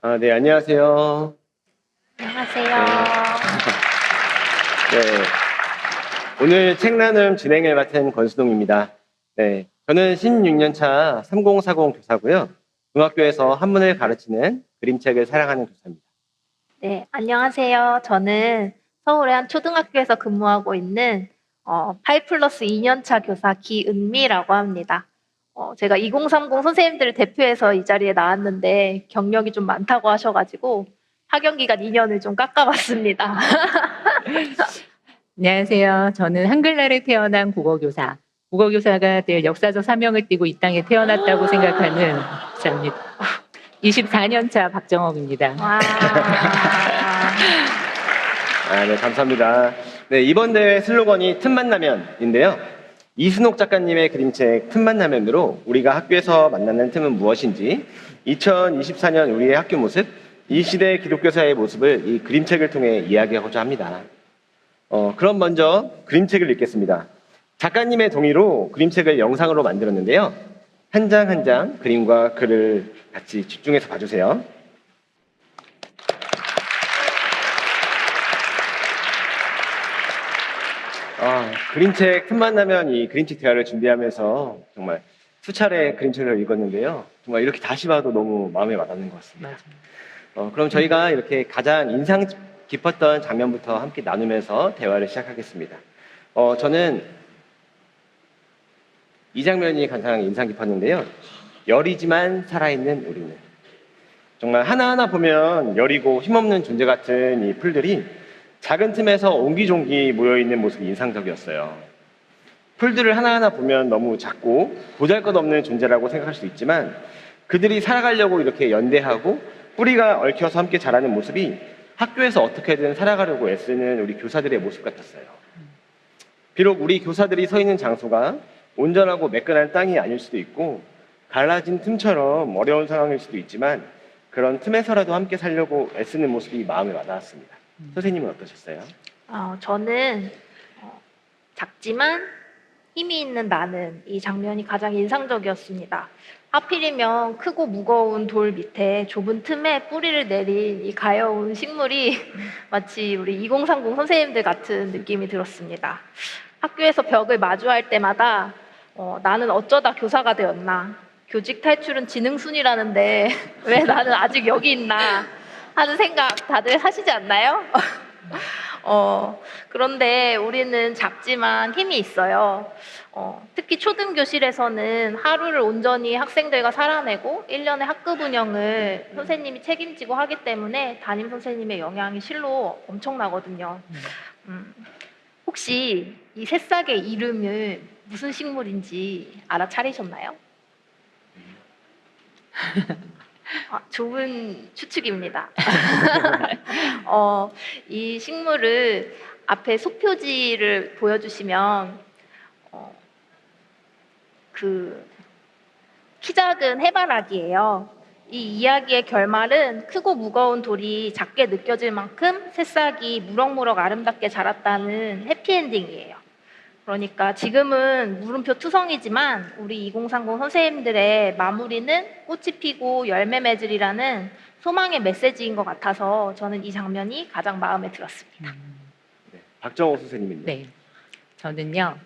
네, 안녕하세요. 안녕하세요. 네. 네. 오늘 책 나눔 진행을 맡은 권수동입니다. 네. 저는 16년 차 3040 교사고요. 중학교에서 한문을 가르치는 그림책을 사랑하는 교사입니다. 네, 안녕하세요. 저는 서울의 한 초등학교에서 근무하고 있는 8+2년차 교사 기은미라고 합니다. 제가 2030 선생님들을 대표해서 이 자리에 나왔는데 경력이 좀 많다고 하셔가지고 파견 기간 2년을 좀 깎아봤습니다. 안녕하세요. 저는 한글날에 태어난 국어교사. 국어교사가 늘 역사적 사명을 띠고 이 땅에 태어났다고 생각하는 교사입니다. 24년 차 박정옥입니다. 와. 네, 감사합니다. 네, 이번 대회 슬로건이 틈만나면인데요. 이순옥 작가님의 그림책 틈만나면으로 우리가 학교에서 만나는 틈은 무엇인지, 2024년 우리의 학교 모습, 이 시대 기독교사의 모습을 이 그림책을 통해 이야기하고자 합니다. 그럼 먼저 그림책을 읽겠습니다. 작가님의 동의로 그림책을 영상으로 만들었는데요. 한 장 한 장 그림과 글을 같이 집중해서 봐주세요. 그림책 틈만 나면 이 그림책 대화를 준비하면서 정말 수차례 그림책을 읽었는데요. 정말 이렇게 다시 봐도 너무 마음에 와닿는 것 같습니다. 그럼 저희가 이렇게 가장 인상 깊었던 장면부터 함께 나누면서 대화를 시작하겠습니다. 저는 이 장면이 가장 인상 깊었는데요. 여리지만 살아있는 우리는. 정말 하나하나 보면 여리고 힘없는 존재 같은 이 풀들이 작은 틈에서 옹기종기 모여있는 모습이 인상적이었어요. 풀들을 하나하나 보면 너무 작고 보잘것없는 존재라고 생각할 수 있지만 그들이 살아가려고 이렇게 연대하고 뿌리가 얽혀서 함께 자라는 모습이 학교에서 어떻게든 살아가려고 애쓰는 우리 교사들의 모습 같았어요. 비록 우리 교사들이 서 있는 장소가 온전하고 매끈한 땅이 아닐 수도 있고 갈라진 틈처럼 어려운 상황일 수도 있지만 그런 틈에서라도 함께 살려고 애쓰는 모습이 마음에 와닿았습니다. 선생님은 어떠셨어요? 저는 작지만 힘이 있는 나는 이 장면이 가장 인상적이었습니다. 하필이면 크고 무거운 돌 밑에 좁은 틈에 뿌리를 내린 이 가여운 식물이 마치 우리 2030 선생님들 같은 느낌이 들었습니다. 학교에서 벽을 마주할 때마다 나는 어쩌다 교사가 되었나, 교직 탈출은 지능순이라는데 왜 나는 아직 여기 있나 하는 생각 다들 하시지 않나요? 그런데 우리는 작지만 힘이 있어요. 특히 초등교실에서는 하루를 온전히 학생들과 살아내고 1년의 학급 운영을 선생님이 책임지고 하기 때문에 담임 선생님의 영향이 실로 엄청나거든요. 혹시 이 새싹의 이름을 무슨 식물인지 알아차리셨나요? 좋은 추측입니다. 이 식물을 앞에 속표지를 보여주시면 키 작은 해바라기예요. 이 이야기의 결말은 크고 무거운 돌이 작게 느껴질 만큼 새싹이 무럭무럭 아름답게 자랐다는 해피엔딩이에요. 그러니까 지금은 물음표 투성이지만 우리 2030 선생님들의 마무리는 꽃이 피고 열매 맺으리라는 소망의 메시지인 것 같아서 저는 이 장면이 가장 마음에 들었습니다. 네, 박정호 선생님은요? 네, 저는요.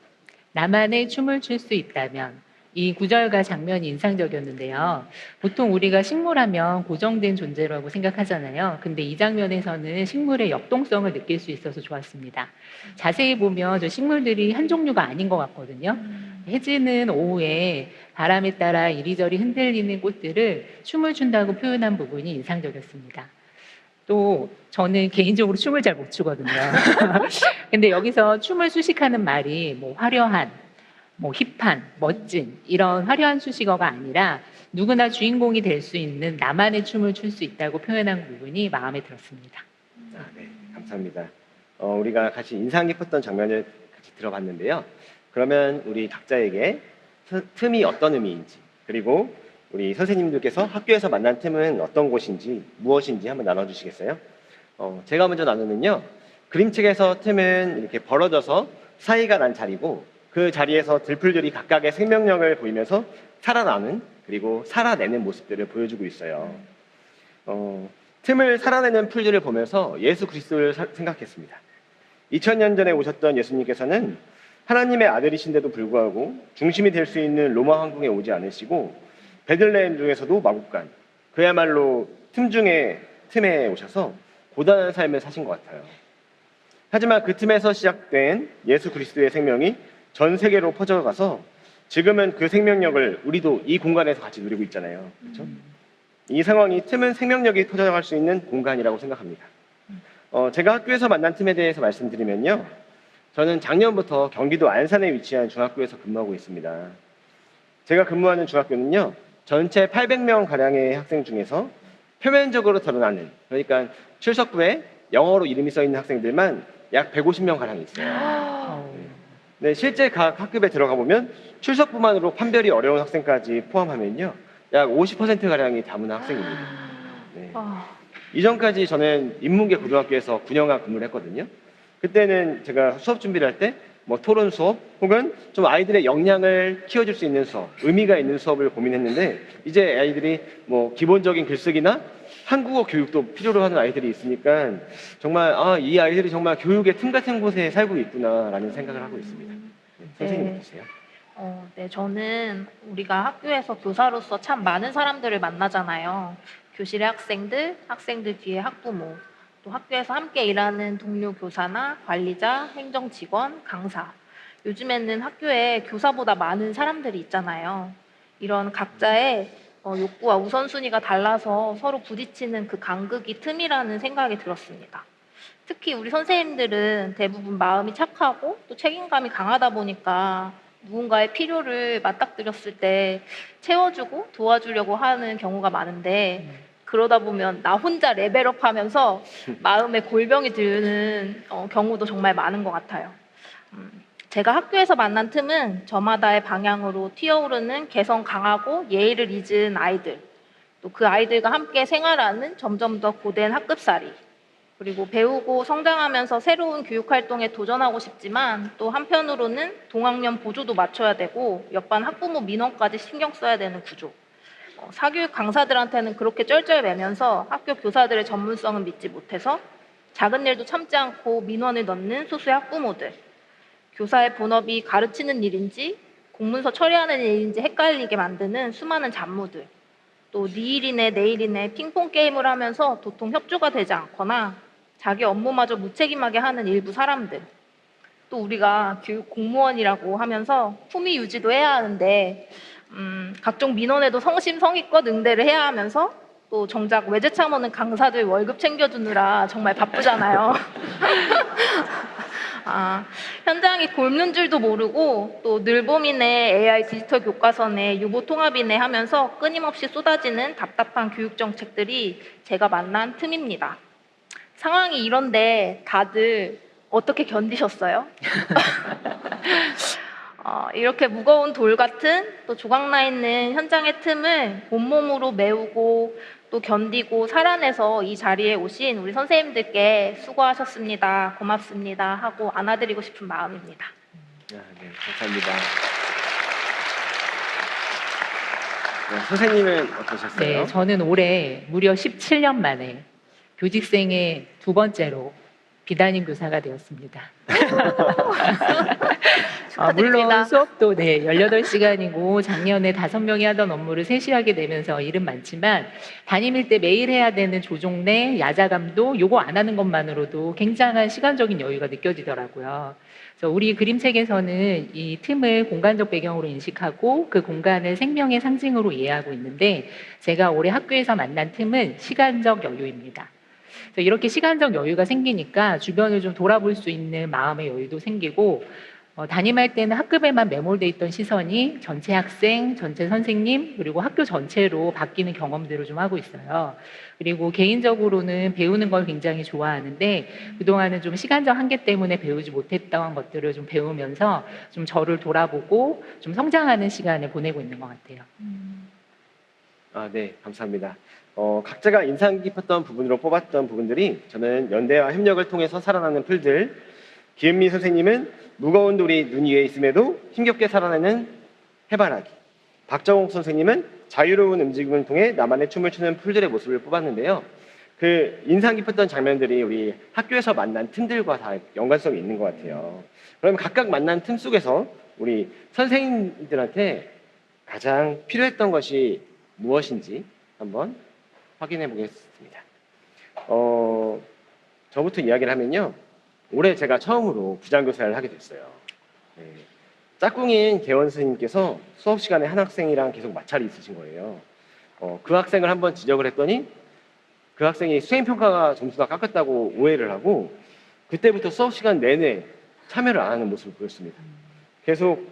나만의 춤을 출 수 있다면 이 구절과 장면이 인상적이었는데요. 보통 우리가 식물하면 고정된 존재라고 생각하잖아요. 근데 이 장면에서는 식물의 역동성을 느낄 수 있어서 좋았습니다. 자세히 보면 저 식물들이 한 종류가 아닌 것 같거든요. 해지는 오후에 바람에 따라 이리저리 흔들리는 꽃들을 춤을 춘다고 표현한 부분이 인상적이었습니다. 또 저는 개인적으로 춤을 잘 못 추거든요. 근데 여기서 춤을 수식하는 말이 뭐 화려한, 뭐 힙한, 멋진 이런 화려한 수식어가 아니라 누구나 주인공이 될 수 있는 나만의 춤을 출 수 있다고 표현한 부분이 마음에 들었습니다. 네, 감사합니다. 우리가 같이 인상 깊었던 장면을 같이 들어봤는데요. 그러면 우리 각자에게 틈이 어떤 의미인지 그리고 우리 선생님들께서 학교에서 만난 틈은 어떤 곳인지 무엇인지 한번 나눠주시겠어요? 제가 먼저 나누면요. 그림책에서 틈은 이렇게 벌어져서 사이가 난 자리고 그 자리에서 들풀들이 각각의 생명력을 보이면서 살아나는 그리고 살아내는 모습들을 보여주고 있어요. 틈을 살아내는 풀들을 보면서 예수 그리스도를 생각했습니다. 2000년 전에 오셨던 예수님께서는 하나님의 아들이신데도 불구하고 중심이 될 수 있는 로마 황궁에 오지 않으시고 베들레헴 중에서도 마국간, 그야말로 틈에 오셔서 고단한 삶을 사신 것 같아요. 하지만 그 틈에서 시작된 예수 그리스도의 생명이 전 세계로 퍼져가서 지금은 그 생명력을 우리도 이 공간에서 같이 누리고 있잖아요. 그렇죠? 이 상황이 틈은 생명력이 터져나갈 수 있는 공간이라고 생각합니다. 제가 학교에서 만난 틈에 대해서 말씀드리면요. 저는 작년부터 경기도 안산에 위치한 중학교에서 근무하고 있습니다. 제가 근무하는 중학교는요. 전체 800명 가량의 학생 중에서 표면적으로 드러나는, 그러니까 출석부에 영어로 이름이 써 있는 학생들만 약 150명 가량 있어요. 네, 실제 각 학급에 들어가 보면 출석부만으로 판별이 어려운 학생까지 포함하면요. 약 50% 가량이 다문화 학생입니다. 네. 이전까지 저는 인문계 고등학교에서 9년간 근무를 했거든요. 그때는 제가 수업 준비를 할 때 뭐 토론 수업 혹은 좀 아이들의 역량을 키워줄 수 있는 수업, 의미가 있는 수업을 고민했는데 이제 아이들이 뭐 기본적인 글쓰기나 한국어 교육도 필요로 하는 아이들이 있으니까 정말 이 아이들이 정말 교육의 틈 같은 곳에 살고 있구나라는 생각을 하고 있습니다. 네, 선생님 어떠세요? 네, 저는 우리가 학교에서 교사로서 참 많은 사람들을 만나잖아요. 교실의 학생들, 학생들 뒤에 학부모, 또 학교에서 함께 일하는 동료 교사나 관리자, 행정직원, 강사. 요즘에는 학교에 교사보다 많은 사람들이 있잖아요. 이런 각자의 욕구와 우선순위가 달라서 서로 부딪히는 그 간극이 틈이라는 생각이 들었습니다. 특히 우리 선생님들은 대부분 마음이 착하고 또 책임감이 강하다 보니까 누군가의 필요를 맞닥뜨렸을 때 채워주고 도와주려고 하는 경우가 많은데 그러다 보면 나 혼자 레벨업하면서 마음에 골병이 드는 경우도 정말 많은 것 같아요. 제가 학교에서 만난 틈은 저마다의 방향으로 튀어오르는 개성 강하고 예의를 잊은 아이들, 또 그 아이들과 함께 생활하는 점점 더 고된 학급살이, 그리고 배우고 성장하면서 새로운 교육활동에 도전하고 싶지만 또 한편으로는 동학년 보조도 맞춰야 되고 옆반 학부모 민원까지 신경 써야 되는 구조. 사교육 강사들한테는 그렇게 쩔쩔매면서 학교 교사들의 전문성은 믿지 못해서 작은 일도 참지 않고 민원을 넣는 소수의 학부모들. 교사의 본업이 가르치는 일인지 공문서 처리하는 일인지 헷갈리게 만드는 수많은 잡무들. 또 네 일이네 내일이네 핑퐁 게임을 하면서 도통 협조가 되지 않거나 자기 업무마저 무책임하게 하는 일부 사람들. 또 우리가 교육 공무원이라고 하면서 품위 유지도 해야 하는데 각종 민원에도 성심성의껏 응대를 해야 하면서 또 정작 외제차 오는 강사들 월급 챙겨주느라 정말 바쁘잖아요. 현장이 곪는 줄도 모르고 또 늘봄이네 AI 디지털 교과서네 유보 통합이네 하면서 끊임없이 쏟아지는 답답한 교육 정책들이 제가 만난 틈입니다. 상황이 이런데 다들 어떻게 견디셨어요? 이렇게 무거운 돌 같은 또 조각나 있는 현장의 틈을 온몸으로 메우고 또 견디고 살아내서 이 자리에 오신 우리 선생님들께 수고하셨습니다. 고맙습니다. 하고 안아드리고 싶은 마음입니다. 네, 감사합니다. 네, 선생님은 어떠셨어요? 네, 저는 올해 무려 17년 만에 교직생의 두 번째로 비단임 교사가 되었습니다. 물론 수업도 18시간이고 작년에 5명이 하던 업무를 3시 하게 되면서 일은 많지만 담임일 때 매일 해야 되는 조종 내 야자감도 요거 안 하는 것만으로도 굉장한 시간적인 여유가 느껴지더라고요. 그래서 우리 그림책에서는 이 틈을 공간적 배경으로 인식하고 그 공간을 생명의 상징으로 이해하고 있는데 제가 올해 학교에서 만난 틈은 시간적 여유입니다. 그래서 이렇게 시간적 여유가 생기니까 주변을 좀 돌아볼 수 있는 마음의 여유도 생기고 담임할 때는 학급에만 매몰돼 있던 시선이 전체 학생, 전체 선생님 그리고 학교 전체로 바뀌는 경험들을 좀 하고 있어요. 그리고 개인적으로는 배우는 걸 굉장히 좋아하는데 그동안은 좀 시간적 한계 때문에 배우지 못했던 것들을 좀 배우면서 좀 저를 돌아보고 좀 성장하는 시간을 보내고 있는 것 같아요. 네, 감사합니다. 각자가 인상 깊었던 부분으로 뽑았던 부분들이 저는 연대와 협력을 통해서 살아나는 풀들, 기은미 선생님은 무거운 돌이 눈 위에 있음에도 힘겹게 살아내는 해바라기, 박정욱 선생님은 자유로운 움직임을 통해 나만의 춤을 추는 풀들의 모습을 뽑았는데요. 그 인상 깊었던 장면들이 우리 학교에서 만난 틈들과 다 연관성이 있는 것 같아요. 그럼 각각 만난 틈 속에서 우리 선생님들한테 가장 필요했던 것이 무엇인지 한번 확인해 보겠습니다. 저부터 이야기를 하면요. 올해 제가 처음으로 부장교사를 하게 됐어요. 네. 짝꿍인 개원 선생님께서 수업 시간에 한 학생이랑 계속 마찰이 있으신 거예요. 그 학생을 한번 지적을 했더니 그 학생이 수행평가가 점수가 깎였다고 오해를 하고 그때부터 수업 시간 내내 참여를 안 하는 모습을 보였습니다. 계속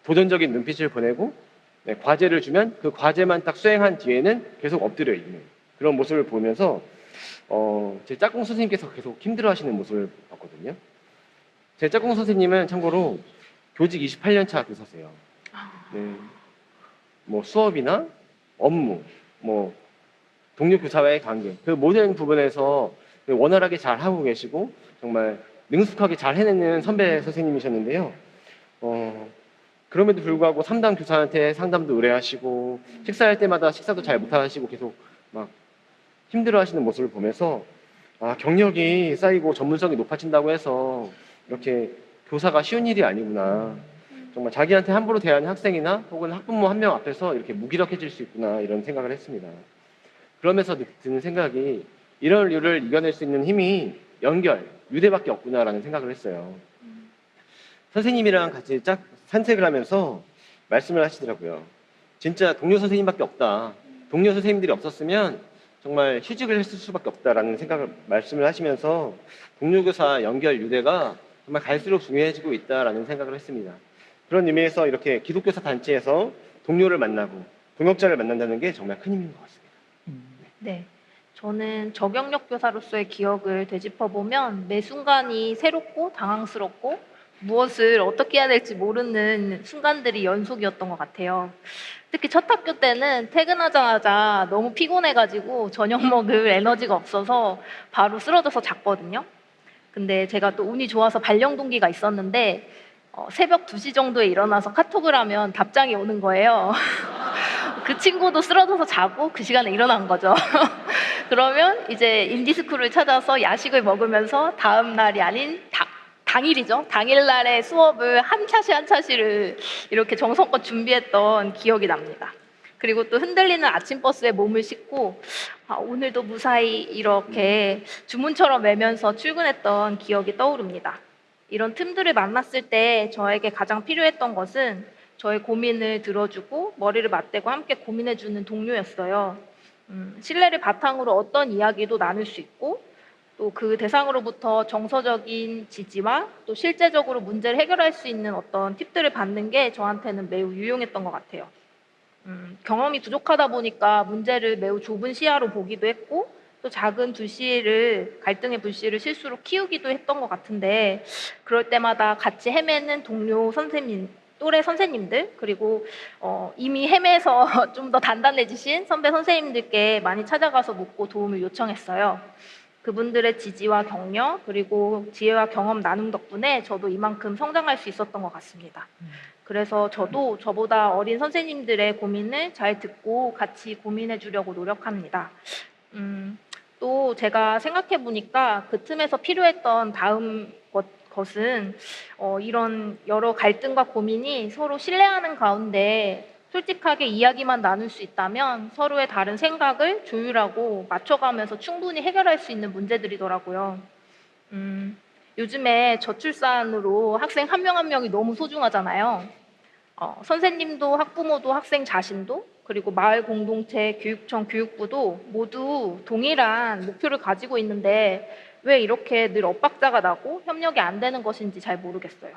도전적인 눈빛을 보내고 네, 과제를 주면 그 과제만 딱 수행한 뒤에는 계속 엎드려 있는 그런 모습을 보면서 제 짝꿍 선생님께서 계속 힘들어하시는 모습을 봤거든요. 제 짝꿍 선생님은 참고로 교직 28년차 교사세요. 네. 뭐 수업이나 업무, 뭐 동료 교사와의 관계, 그 모든 부분에서 원활하게 잘 하고 계시고 정말 능숙하게 잘 해내는 선배 선생님이셨는데요. 그럼에도 불구하고 3단 교사한테 상담도 의뢰하시고 식사할 때마다 식사도 잘 못하시고 계속 막 힘들어하시는 모습을 보면서 경력이 쌓이고 전문성이 높아진다고 해서 이렇게 교사가 쉬운 일이 아니구나. 정말 자기한테 함부로 대하는 학생이나 혹은 학부모 한 명 앞에서 이렇게 무기력해질 수 있구나 이런 생각을 했습니다. 그러면서 드는 생각이 이런 일을 이겨낼 수 있는 힘이 연결, 유대밖에 없구나라는 생각을 했어요. 선생님이랑 같이 산책을 하면서 말씀을 하시더라고요. 진짜 동료 선생님밖에 없다. 동료 선생님들이 없었으면 정말 휴직을 했을 수밖에 없다라는 생각을 말씀을 하시면서 동료 교사 연결 유대가 정말 갈수록 중요해지고 있다라는 생각을 했습니다. 그런 의미에서 이렇게 기독교사 단체에서 동료를 만나고 동역자를 만난다는 게 정말 큰 힘인 것 같습니다. 네. 저는 저경력 교사로서의 기억을 되짚어보면 매 순간이 새롭고 당황스럽고 무엇을 어떻게 해야 될지 모르는 순간들이 연속이었던 것 같아요. 특히 첫 학교 때는 퇴근하자마자 너무 피곤해가지고 저녁 먹을 에너지가 없어서 바로 쓰러져서 잤거든요. 근데 제가 또 운이 좋아서 발령 동기가 있었는데 새벽 2시 정도에 일어나서 카톡을 하면 답장이 오는 거예요. 그 친구도 쓰러져서 자고 그 시간에 일어난 거죠. 그러면 이제 인디스쿨을 찾아서 야식을 먹으면서 다음 날이 아닌 당일이죠. 당일날의 수업을 한 차시를 이렇게 정성껏 준비했던 기억이 납니다. 그리고 또 흔들리는 아침버스에 몸을 싣고 오늘도 무사히 이렇게 주문처럼 매면서 출근했던 기억이 떠오릅니다. 이런 틈들을 만났을 때 저에게 가장 필요했던 것은 저의 고민을 들어주고 머리를 맞대고 함께 고민해주는 동료였어요. 신뢰를 바탕으로 어떤 이야기도 나눌 수 있고 또 그 대상으로부터 정서적인 지지와 또 실제적으로 문제를 해결할 수 있는 어떤 팁들을 받는 게 저한테는 매우 유용했던 것 같아요. 경험이 부족하다 보니까 문제를 매우 좁은 시야로 보기도 했고 또 작은 갈등의 불씨를 실수로 키우기도 했던 것 같은데 그럴 때마다 같이 헤매는 동료 선생님, 또래 선생님들 그리고 이미 헤매서 좀 더 단단해지신 선배 선생님들께 많이 찾아가서 묻고 도움을 요청했어요. 그분들의 지지와 격려 그리고 지혜와 경험 나눔 덕분에 저도 이만큼 성장할 수 있었던 것 같습니다. 그래서 저도 저보다 어린 선생님들의 고민을 잘 듣고 같이 고민해 주려고 노력합니다. 또 제가 생각해 보니까 그 틈에서 필요했던 다음 것은 이런 여러 갈등과 고민이 서로 신뢰하는 가운데 솔직하게 이야기만 나눌 수 있다면 서로의 다른 생각을 조율하고 맞춰가면서 충분히 해결할 수 있는 문제들이더라고요. 요즘에 저출산으로 학생 한 명 한 명이 너무 소중하잖아요. 선생님도 학부모도 학생 자신도 그리고 마을 공동체, 교육청, 교육부도 모두 동일한 목표를 가지고 있는데 왜 이렇게 늘 엇박자가 나고 협력이 안 되는 것인지 잘 모르겠어요.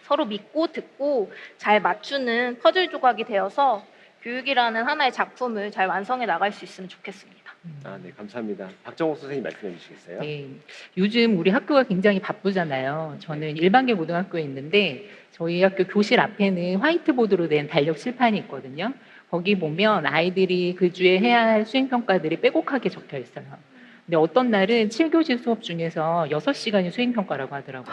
서로 믿고 듣고 잘 맞추는 퍼즐 조각이 되어서 교육이라는 하나의 작품을 잘 완성해 나갈 수 있으면 좋겠습니다. 네, 감사합니다. 박정욱 선생님 말씀해 주시겠어요? 네, 요즘 우리 학교가 굉장히 바쁘잖아요. 저는 일반계 고등학교에 있는데 저희 학교 교실 앞에는 화이트보드로 된 달력 칠판이 있거든요. 거기 보면 아이들이 그 주에 해야 할 수행평가들이 빼곡하게 적혀 있어요. 근데 어떤 날은 7교시 수업 중에서 6시간이 수행평가라고 하더라고요.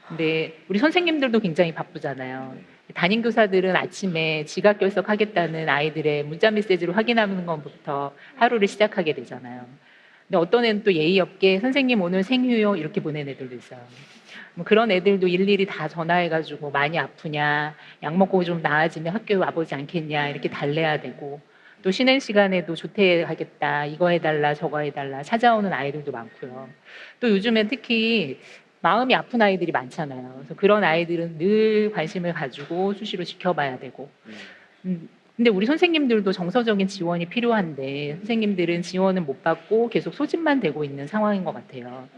근데 우리 선생님들도 굉장히 바쁘잖아요. 담임 교사들은 아침에 지각 결석하겠다는 아이들의 문자 메시지를 확인하는 것부터 하루를 시작하게 되잖아요. 근데 어떤 애는 또 예의 없게 선생님 오늘 생휴요 이렇게 보낸 애들도 있어요. 뭐 그런 애들도 일일이 다 전화해가지고 많이 아프냐, 약 먹고 좀 나아지면 학교에 와보지 않겠냐 이렇게 달래야 되고, 또 쉬는 시간에도 조퇴하겠다, 이거 해달라 저거 해달라 찾아오는 아이들도 많고요. 또 요즘에 특히 마음이 아픈 아이들이 많잖아요. 그래서 그런 아이들은 늘 관심을 가지고 수시로 지켜봐야 되고. 근데 우리 선생님들도 정서적인 지원이 필요한데 선생님들은 지원을 못 받고 계속 소집만 되고 있는 상황인 것 같아요.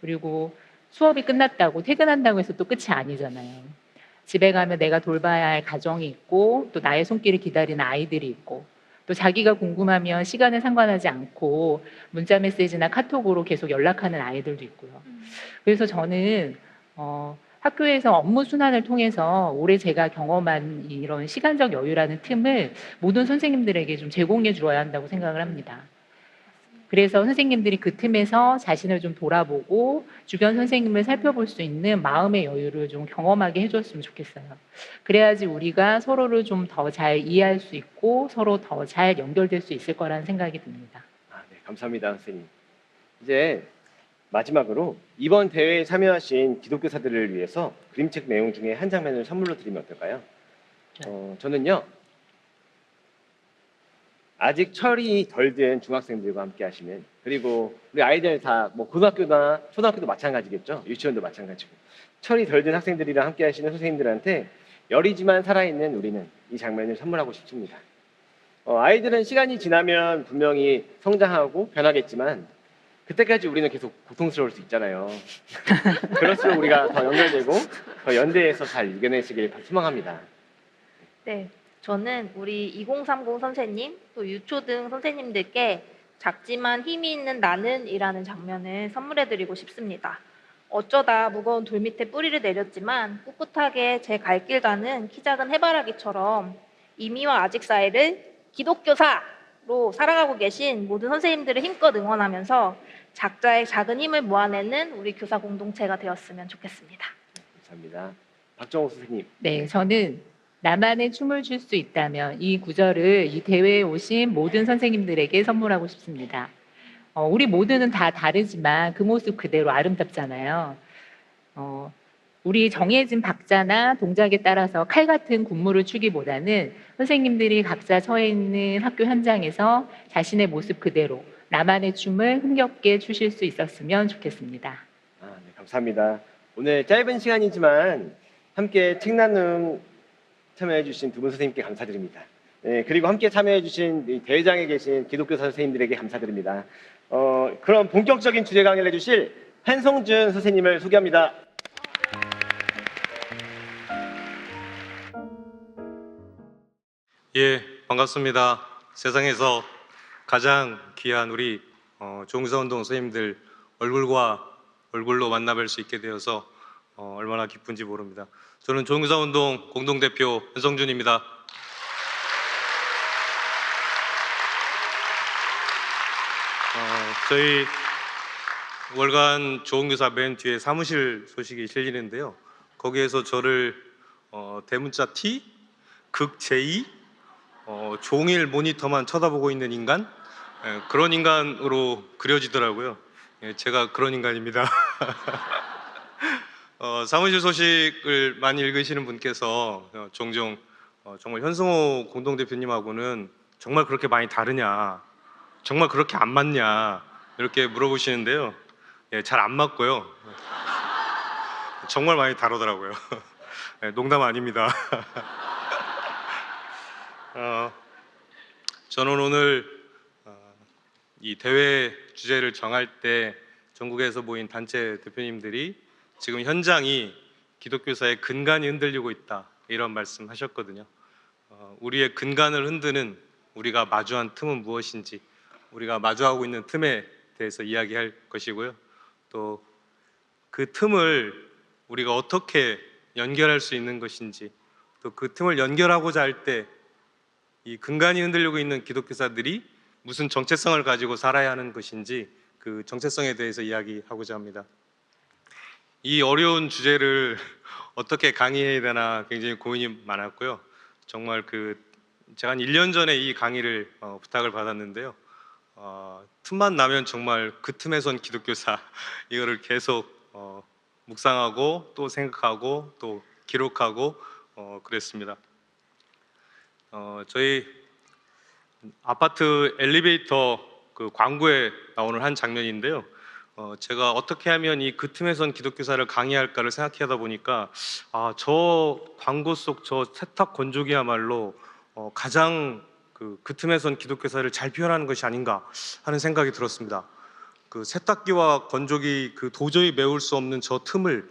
그리고 수업이 끝났다고 퇴근한다고 해서 또 끝이 아니잖아요. 집에 가면 내가 돌봐야 할 가정이 있고 또 나의 손길을 기다리는 아이들이 있고 또 자기가 궁금하면 시간에 상관하지 않고 문자 메시지나 카톡으로 계속 연락하는 아이들도 있고요. 그래서 저는 학교에서 업무 순환을 통해서 올해 제가 경험한 이런 시간적 여유라는 틈을 모든 선생님들에게 좀 제공해 주어야 한다고 생각을 합니다. 그래서 선생님들이 그 틈에서 자신을 좀 돌아보고 주변 선생님을 살펴볼 수 있는 마음의 여유를 좀 경험하게 해줬으면 좋겠어요. 그래야지 우리가 서로를 좀 더 잘 이해할 수 있고 서로 더 잘 연결될 수 있을 거라는 생각이 듭니다. 네, 감사합니다, 선생님. 이제 마지막으로 이번 대회에 참여하신 기독교사들을 위해서 그림책 내용 중에 한 장면을 선물로 드리면 어떨까요? 저는요, 아직 철이 덜 든 중학생들과 함께 하시는, 그리고 우리 아이들 다 뭐 고등학교나 초등학교도 마찬가지겠죠. 유치원도 마찬가지고 철이 덜 든 학생들이랑 함께 하시는 선생님들한테 열이지만 살아있는 우리는 이 장면을 선물하고 싶습니다. 아이들은 시간이 지나면 분명히 성장하고 변하겠지만 그때까지 우리는 계속 고통스러울 수 있잖아요. 그럴수록 우리가 더 연결되고 더 연대해서 잘 이겨내시길 소망합니다. 네, 저는 우리 2030 선생님, 또 유초등 선생님들께 작지만 힘이 있는 나는이라는 장면을 선물해드리고 싶습니다. 어쩌다 무거운 돌 밑에 뿌리를 내렸지만 꿋꿋하게 제 갈 길 가는 키 작은 해바라기처럼 이미와 아직 사이를 기독교사로 살아가고 계신 모든 선생님들을 힘껏 응원하면서 각자의 작은 힘을 모아내는 우리 교사 공동체가 되었으면 좋겠습니다. 감사합니다. 박정호 선생님. 네, 저는 나만의 춤을 출 수 있다면 이 구절을 이 대회에 오신 모든 선생님들에게 선물하고 싶습니다. 우리 모두는 다 다르지만 그 모습 그대로 아름답잖아요. 우리 정해진 박자나 동작에 따라서 칼 같은 군무를 추기보다는 선생님들이 각자 처해 있는 학교 현장에서 자신의 모습 그대로 나만의 춤을 흥겹게 추실 수 있었으면 좋겠습니다. 네, 감사합니다. 오늘 짧은 시간이지만 함께 책 나눔 참여해주신 두 분 선생님께 감사드립니다. 네, 그리고 함께 참여해주신 대회장에 계신 기독교 선생님들에게 감사드립니다. 그럼 본격적인 주제 강의를 해주실 한성준 선생님을 소개합니다. 예, 반갑습니다. 세상에서 가장 귀한 우리 종사운동 선생님들 얼굴과 얼굴로 만나뵐 수 있게 되어서 얼마나 기쁜지 모릅니다. 저는 종사운동 공동대표 한성준입니다. 저희 월간 조은교사 맨 뒤에 사무실 소식이 실리는데요. 거기에서 저를 대문자 T, 극 J, 종일 모니터만 쳐다보고 있는 인간, 그런 인간으로 그려지더라고요. 제가 그런 인간입니다. 사무실 소식을 많이 읽으시는 분께서 종종 정말 현승호 공동대표님하고는 정말 그렇게 많이 다르냐, 정말 그렇게 안 맞냐 이렇게 물어보시는데요. 잘 안 맞고요. 정말 많이 다르더라고요. 농담 아닙니다. 저는 오늘 이 대회 주제를 정할 때 전국에서 모인 단체 대표님들이 지금 현장이 기독교사의 근간이 흔들리고 있다 이런 말씀 하셨거든요. 우리의 근간을 흔드는 우리가 마주한 틈은 무엇인지, 우리가 마주하고 있는 틈에 대해서 이야기할 것이고요. 또 그 틈을 우리가 어떻게 연결할 수 있는 것인지, 또 그 틈을 연결하고자 할 때 이 근간이 흔들리고 있는 기독교사들이 무슨 정체성을 가지고 살아야 하는 것인지 그 정체성에 대해서 이야기하고자 합니다. 이 어려운 주제를 어떻게 강의해야 되나 굉장히 고민이 많았고요. 정말 제가 한 1년 전에 이 강의를 부탁을 받았는데요. 틈만 나면 정말 그 틈에선 기독교사 이거를 계속 묵상하고 또 생각하고 또 기록하고 그랬습니다. 저희 아파트 엘리베이터 그 광고에 나오는 한 장면인데요. 제가 어떻게 하면 이 그 틈에선 기독교사를 강의할까를 생각하다 보니까 저 광고 속 저 세탁 건조기야말로 가장 그 틈에선 기독교사를 잘 표현하는 것이 아닌가 하는 생각이 들었습니다. 그 세탁기와 건조기 그 도저히 메울 수 없는 저 틈을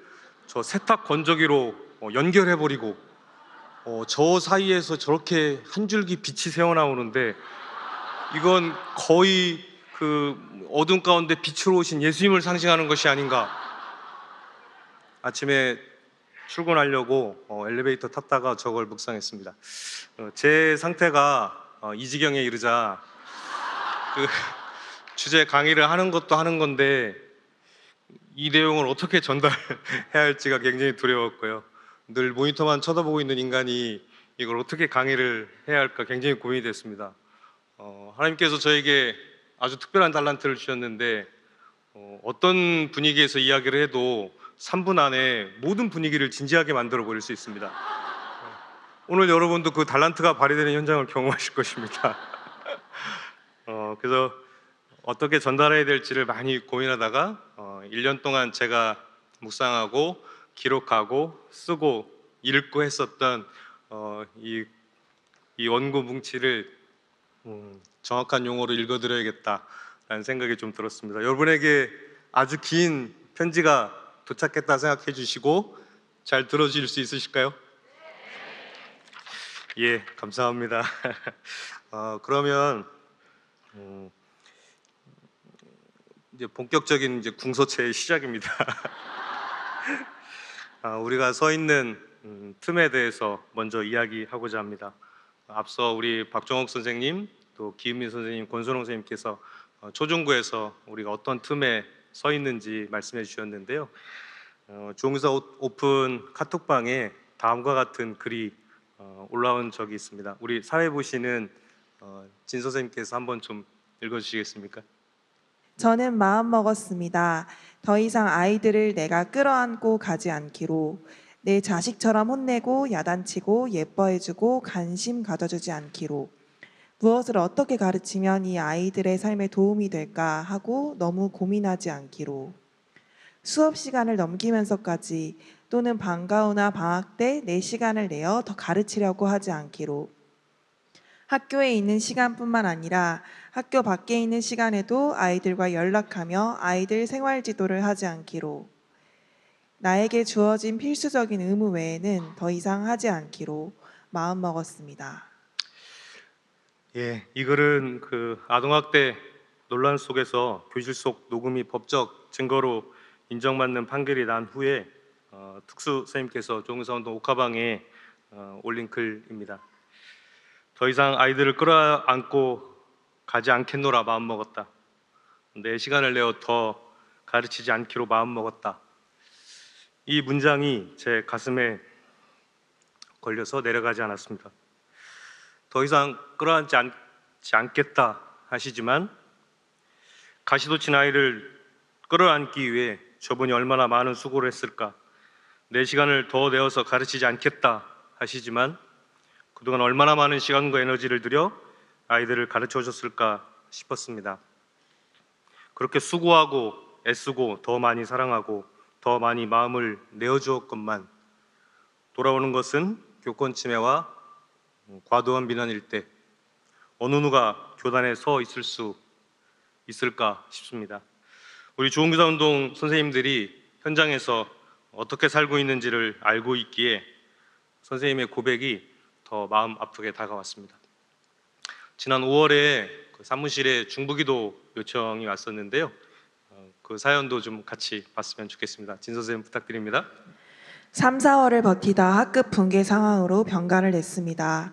저 세탁 건조기로 연결해 버리고 저 사이에서 저렇게 한 줄기 빛이 새어나오는데 이건 거의 그 어둠 가운데 빛으로 오신 예수님을 상징하는 것이 아닌가. 아침에 출근하려고 엘리베이터 탔다가 저걸 묵상했습니다. 제 상태가 이 지경에 이르자 그 주제 강의를 하는 것도 하는 건데 이 내용을 어떻게 전달해야 할지가 굉장히 두려웠고요. 늘 모니터만 쳐다보고 있는 인간이 이걸 어떻게 강의를 해야 할까 굉장히 고민이 됐습니다. 하나님께서 저에게 아주 특별한 달란트를 주셨는데 어떤 분위기에서 이야기를 해도 3분 안에 모든 분위기를 진지하게 만들어 버릴 수 있습니다. 오늘 여러분도 그 달란트가 발휘되는 현장을 경험하실 것입니다. 그래서 어떻게 전달해야 될지를 많이 고민하다가 1년 동안 제가 묵상하고 기록하고 쓰고 읽고 했었던 이 원고 뭉치를 정확한 용어로 읽어드려야겠다라는 생각이 좀 들었습니다. 여러분에게 아주 긴 편지가 도착했다 생각해 주시고 잘 들어주실 수 있으실까요? 예, 감사합니다. 그러면 이제 본격적인 이제 궁서체의 시작입니다. 우리가 서 있는 틈에 대해서 먼저 이야기하고자 합니다. 앞서 우리 박정옥 선생님, 또 기은민 선생님, 권선홍 선생님께서 초중고에서 우리가 어떤 틈에 서 있는지 말씀해 주셨는데요. 주홍사 오픈 카톡방에 다음과 같은 글이 올라온 적이 있습니다. 우리 사회 보시는 진 선생님께서 한번 좀 읽어주시겠습니까? 저는 마음 먹었습니다. 더 이상 아이들을 내가 끌어안고 가지 않기로, 내 자식처럼 혼내고 야단치고 예뻐해주고 관심 가져주지 않기로, 무엇을 어떻게 가르치면 이 아이들의 삶에 도움이 될까 하고 너무 고민하지 않기로, 수업 시간을 넘기면서까지 또는 방과 후나 방학 때 내 시간을 내어 더 가르치려고 하지 않기로, 학교에 있는 시간뿐만 아니라 학교 밖에 있는 시간에도 아이들과 연락하며 아이들 생활 지도를 하지 않기로, 나에게 주어진 필수적인 의무 외에는 더 이상 하지 않기로 마음먹었습니다. 예, 이 글은 그 아동학대 논란 속에서 교실 속 녹음이 법적 증거로 인정받는 판결이 난 후에 특수 선생님께서 조응사운동 옥화방에 올린 글입니다. 더 이상 아이들을 끌어안고 가지 않겠노라 마음먹었다. 내 시간을 내어 더 가르치지 않기로 마음먹었다. 이 문장이 제 가슴에 걸려서 내려가지 않았습니다. 더 이상 끌어안지 않겠다 하시지만 가시도 친 아이를 끌어안기 위해 저분이 얼마나 많은 수고를 했을까. 내 시간을 더 내어서 가르치지 않겠다 하시지만 그동안 얼마나 많은 시간과 에너지를 들여 아이들을 가르쳐 오셨을까 싶었습니다. 그렇게 수고하고 애쓰고 더 많이 사랑하고 더 많이 마음을 내어주었건만 돌아오는 것은 교권 침해와 과도한 비난일 때 어느 누가 교단에 서 있을 수 있을까 싶습니다. 우리 주홍교사운동 선생님들이 현장에서 어떻게 살고 있는지를 알고 있기에 선생님의 고백이 더 마음 아프게 다가왔습니다. 지난 5월에 그 사무실에 중부기도 요청이 왔었는데요. 그 사연도 좀 같이 봤으면 좋겠습니다. 진 선생님 부탁드립니다. 3, 4월을 버티다 학급 붕괴 상황으로 병가를 냈습니다.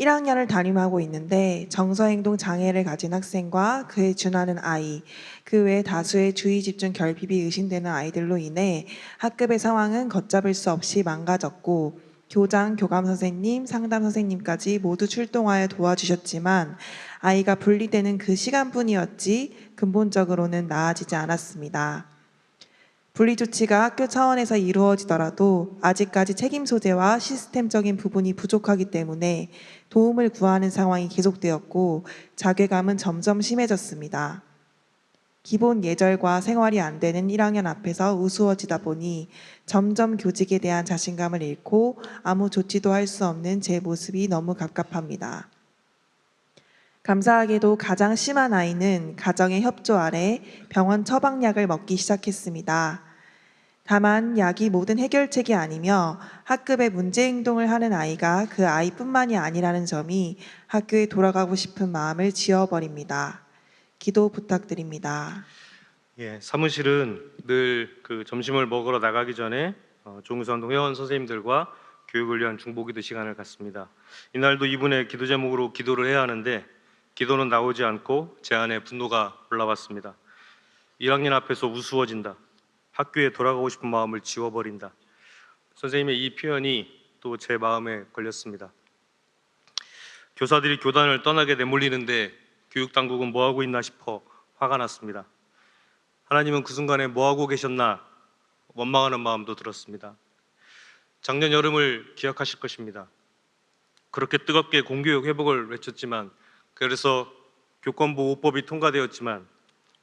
1학년을 담임하고 있는데 정서행동 장애를 가진 학생과 그에 준하는 아이, 그 외 다수의 주의 집중 결핍이 의심되는 아이들로 인해 학급의 상황은 걷잡을 수 없이 망가졌고 교장, 교감 선생님, 상담 선생님까지 모두 출동하여 도와주셨지만 아이가 분리되는 그 시간뿐이었지 근본적으로는 나아지지 않았습니다. 분리 조치가 학교 차원에서 이루어지더라도 아직까지 책임 소재와 시스템적인 부분이 부족하기 때문에 도움을 구하는 상황이 계속되었고 자괴감은 점점 심해졌습니다. 기본 예절과 생활이 안 되는 1학년 앞에서 우스워지다 보니 점점 교직에 대한 자신감을 잃고 아무 조치도 할 수 없는 제 모습이 너무 갑갑합니다. 감사하게도 가장 심한 아이는 가정의 협조 아래 병원 처방약을 먹기 시작했습니다. 다만 약이 모든 해결책이 아니며 학급에 문제 행동을 하는 아이가 그 아이뿐만이 아니라는 점이 학교에 돌아가고 싶은 마음을 지워버립니다. 기도 부탁드립니다. 예, 사무실은 늘 그 점심을 먹으러 나가기 전에 종우선동 회원 선생님들과 교육을 위한 중보기도 시간을 갖습니다. 이날도 이분의 기도 제목으로 기도를 해야 하는데 기도는 나오지 않고 제 안에 분노가 올라왔습니다. 1학년 앞에서 우스워진다. 학교에 돌아가고 싶은 마음을 지워버린다. 선생님의 이 표현이 또 제 마음에 걸렸습니다. 교사들이 교단을 떠나게 내몰리는데 교육당국은 뭐하고 있나 싶어 화가 났습니다. 하나님은 그 순간에 뭐하고 계셨나 원망하는 마음도 들었습니다. 작년 여름을 기억하실 것입니다. 그렇게 뜨겁게 공교육 회복을 외쳤지만, 그래서 교권보 5법이 통과되었지만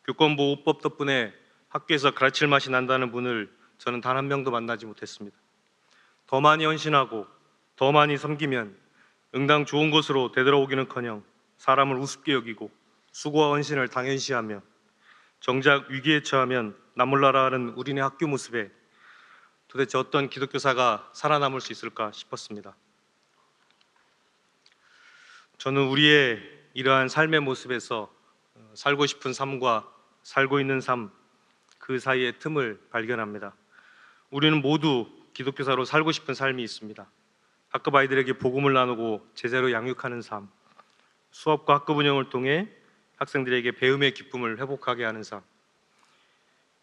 교권보 5법 덕분에 학교에서 가르칠 맛이 난다는 분을 저는 단 한 명도 만나지 못했습니다. 더 많이 헌신하고 더 많이 섬기면 응당 좋은 것으로 되돌아오기는커녕 사람을 우습게 여기고 수고와 헌신을 당연시하며 정작 위기에 처하면 나몰라라 하는 우리네 학교 모습에 도대체 어떤 기독교사가 살아남을 수 있을까 싶었습니다. 저는 우리의 이러한 삶의 모습에서 살고 싶은 삶과 살고 있는 삶, 그 사이의 틈을 발견합니다. 우리는 모두 기독교사로 살고 싶은 삶이 있습니다. 학급 아이들에게 복음을 나누고 제자로 양육하는 삶, 수업과 학급 운영을 통해 학생들에게 배움의 기쁨을 회복하게 하는 삶,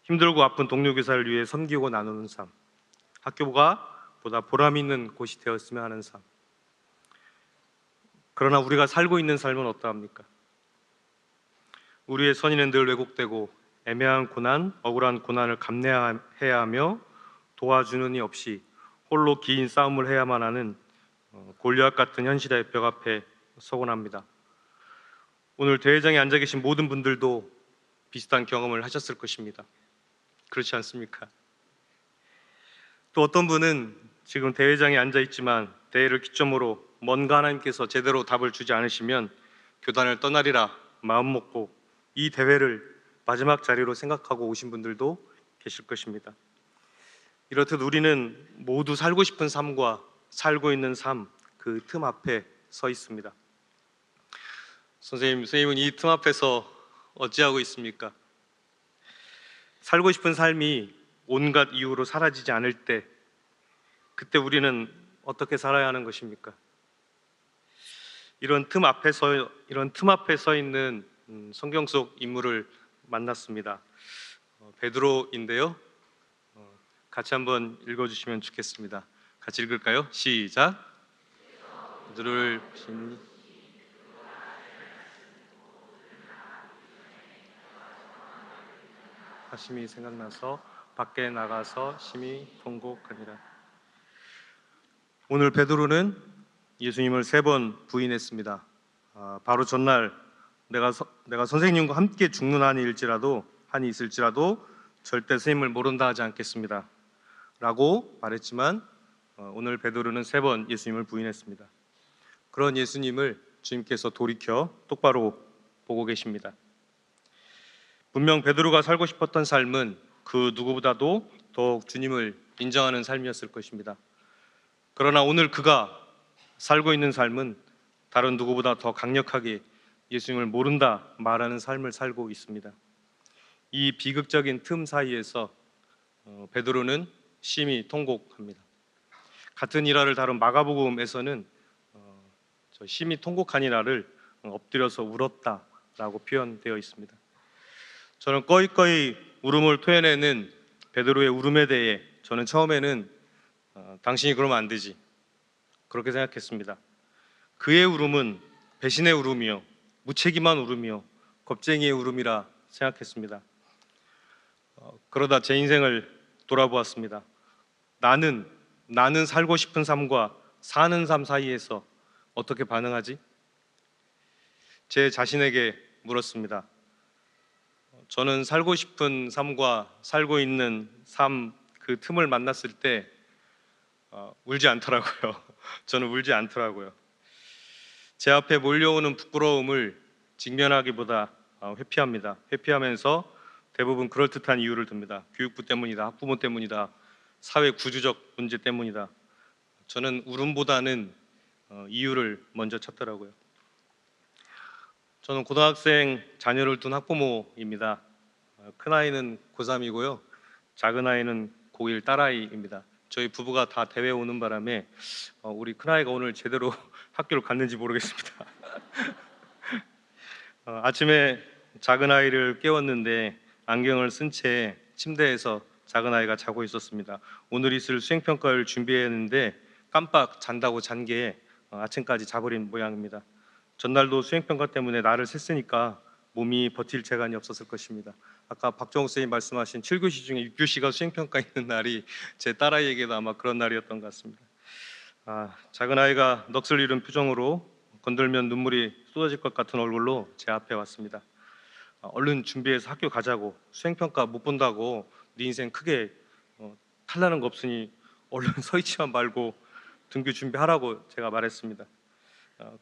힘들고 아픈 동료 교사를 위해 섬기고 나누는 삶, 학교가 보다 보람 있는 곳이 되었으면 하는 삶. 그러나 우리가 살고 있는 삶은 어떠합니까? 우리의 선의는 늘 왜곡되고 애매한 고난, 억울한 고난을 감내해야 하며 도와주는 이 없이 홀로 긴 싸움을 해야만 하는 골리앗 같은 현실의 벽 앞에 서곤 합니다. 오늘 대회장에 앉아 계신 모든 분들도 비슷한 경험을 하셨을 것입니다. 그렇지 않습니까? 또 어떤 분은 지금 대회장에 앉아 있지만 대회를 기점으로 뭔가 하나님께서 제대로 답을 주지 않으시면 교단을 떠나리라 마음먹고 이 대회를 마지막 자리로 생각하고 오신 분들도 계실 것입니다. 이렇듯 우리는 모두 살고 싶은 삶과 살고 있는 삶, 그 틈 앞에 서 있습니다. 선생님은 이 틈 앞에서 어찌하고 있습니까? 살고 싶은 삶이 온갖 이유로 사라지지 않을 때, 그때 우리는 어떻게 살아야 하는 것입니까? 이런 틈 앞에 서 있는 성경 속 인물을 만났습니다. 베드로인데요. 같이 한번 읽어주시면 좋겠습니다. 같이 읽을까요? 시작. 베드로를 보시니 하심이 생각나서 밖에 나가서 심히 통곡하니라. 오늘 베드로는 예수님을 3번 부인했습니다. 바로 전날 내가 선생님과 함께 죽는 한이 있을지라도 절대 선생님을 모른다 하지 않겠습니다 라고 말했지만 오늘 베드로는 3번 예수님을 부인했습니다. 그런 예수님을 주님께서 돌이켜 똑바로 보고 계십니다. 분명 베드로가 살고 싶었던 삶은 그 누구보다도 더욱 주님을 인정하는 삶이었을 것입니다. 그러나 오늘 그가 살고 있는 삶은 다른 누구보다 더 강력하게 예수님을 모른다 말하는 삶을 살고 있습니다. 이 비극적인 틈 사이에서 베드로는 심히 통곡합니다. 같은 일화를 다룬 마가복음에서는 저 심히 통곡하니라를 엎드려서 울었다라고 표현되어 있습니다. 저는 꺼이꺼이 울음을 토해내는 베드로의 울음에 대해 저는 처음에는 당신이 그러면 안 되지 그렇게 생각했습니다. 그의 울음은 배신의 울음이요, 무책임한 울음이요, 겁쟁이의 울음이라 생각했습니다. 그러다 제 인생을 돌아보았습니다. 나는 살고 싶은 삶과 사는 삶 사이에서 어떻게 반응하지? 제 자신에게 물었습니다. 저는 살고 싶은 삶과 살고 있는 삶 그 틈을 만났을 때 울지 않더라고요. 저는 울지 않더라고요. 제 앞에 몰려오는 부끄러움을 직면하기보다 회피합니다. 회피하면서 대부분 그럴듯한 이유를 듭니다. 교육부 때문이다, 학부모 때문이다, 사회 구조적 문제 때문이다. 저는 울음보다는 이유를 먼저 찾더라고요. 저는 고등학생 자녀를 둔 학부모입니다. 큰아이는 고3이고요. 작은아이는 고1 딸아이입니다. 저희 부부가 다 대회 오는 바람에 우리 큰아이가 오늘 제대로 학교를 갔는지 모르겠습니다. 아침에 작은아이를 깨웠는데 안경을 쓴 채 침대에서 작은아이가 자고 있었습니다. 오늘 있을 수행평가를 준비했는데 깜빡 잔다고 잔 게 아침까지 자버린 모양입니다. 전날도 수행평가 때문에 날을 샜으니까 몸이 버틸 재간이 없었을 것입니다. 아까 박정욱 선생님 말씀하신 7교시 중에 6교시가 수행평가 있는 날이 제 딸아이에게도 아마 그런 날이었던 것 같습니다. 작은아이가 넋을 잃은 표정으로 건들면 눈물이 쏟아질 것 같은 얼굴로 제 앞에 왔습니다. 얼른 준비해서 학교 가자고, 수행평가 못 본다고 네 인생 크게 탈나는 거 없으니 얼른 서 있지만 말고 등교 준비하라고 제가 말했습니다.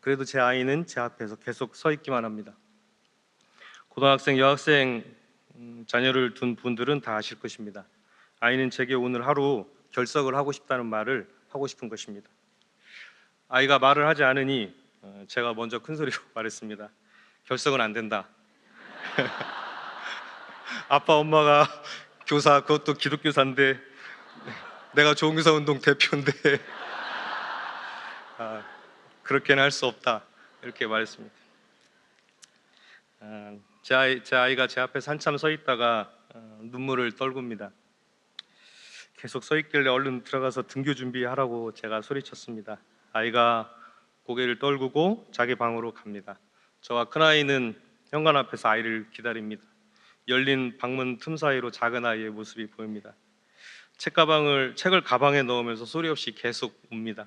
그래도 제 아이는 제 앞에서 계속 서 있기만 합니다. 고등학생, 여학생 자녀를 둔 분들은 다 아실 것입니다. 아이는 제게 오늘 하루 결석을 하고 싶다는 말을 하고 싶은 것입니다. 아이가 말을 하지 않으니 제가 먼저 큰 소리로 말했습니다. 결석은 안 된다. 아빠 엄마가 교사, 그것도 기독교사인데 내가 좋은교사 운동 대표인데 그렇게는 할 수 없다, 이렇게 말했습니다. 제 아이가 제 앞에 한참 서 있다가 눈물을 떨굽니다. 계속 서 있길래 얼른 들어가서 등교 준비하라고 제가 소리쳤습니다. 아이가 고개를 떨구고 자기 방으로 갑니다. 저와 큰아이는 현관 앞에서 아이를 기다립니다. 열린 방문 틈 사이로 작은 아이의 모습이 보입니다. 책을 가방에 넣으면서 소리 없이 계속 웁니다.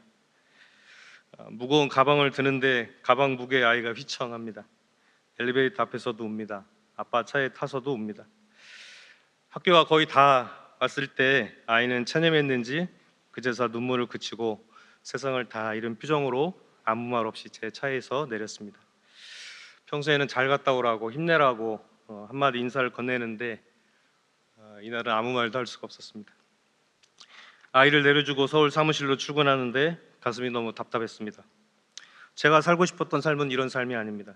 무거운 가방을 드는데 가방 무게에 아이가 휘청합니다. 엘리베이터 앞에서도 웁니다. 아빠 차에 타서도 웁니다. 학교가 거의 다 왔을 때 아이는 체념했는지 그제서 눈물을 그치고 세상을 다 잃은 표정으로 아무 말 없이 제 차에서 내렸습니다. 평소에는 잘 갔다 오라고 힘내라고 한마디 인사를 건네는데 이날은 아무 말도 할 수가 없었습니다. 아이를 내려주고 서울 사무실로 출근하는데 가슴이 너무 답답했습니다. 제가 살고 싶었던 삶은 이런 삶이 아닙니다.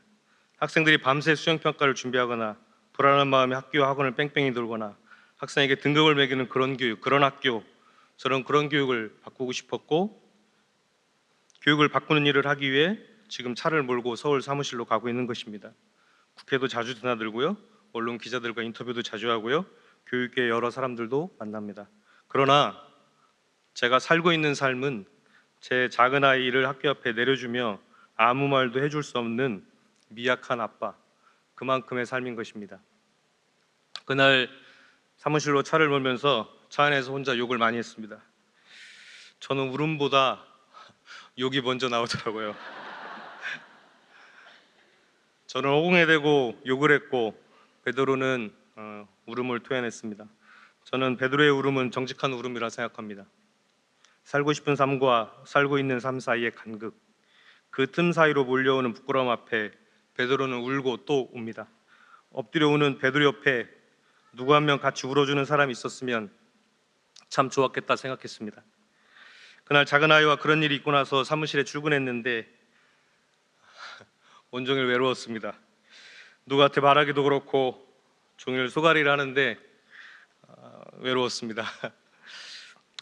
학생들이 밤새 수행평가를 준비하거나 불안한 마음에 학교 학원을 뺑뺑이 돌거나 학생에게 등급을 매기는 그런 교육, 그런 학교, 저는 그런 교육을 바꾸고 싶었고 교육을 바꾸는 일을 하기 위해 지금 차를 몰고 서울 사무실로 가고 있는 것입니다. 국회도 자주 드나들고요, 언론 기자들과 인터뷰도 자주 하고요, 교육계 여러 사람들도 만납니다. 그러나 제가 살고 있는 삶은 제 작은 아이를 학교 앞에 내려주며 아무 말도 해줄 수 없는 미약한 아빠, 그만큼의 삶인 것입니다. 그날 사무실로 차를 몰면서 차 안에서 혼자 욕을 많이 했습니다. 저는 울음보다 욕이 먼저 나오더라고요. 저는 허공에 대고 욕을 했고 베드로는 울음을 토해냈습니다. 저는 베드로의 울음은 정직한 울음이라 생각합니다. 살고 싶은 삶과 살고 있는 삶 사이의 간극, 그 틈 사이로 몰려오는 부끄러움 앞에 베드로는 울고 또 웁니다. 엎드려 우는 베드로 옆에 누구 한 명 같이 울어주는 사람이 있었으면 참 좋았겠다 생각했습니다. 그날 작은 아이와 그런 일이 있고 나서 사무실에 출근했는데 온종일 외로웠습니다. 누구한테 말하기도 그렇고 종일 소가리를 하는데 외로웠습니다.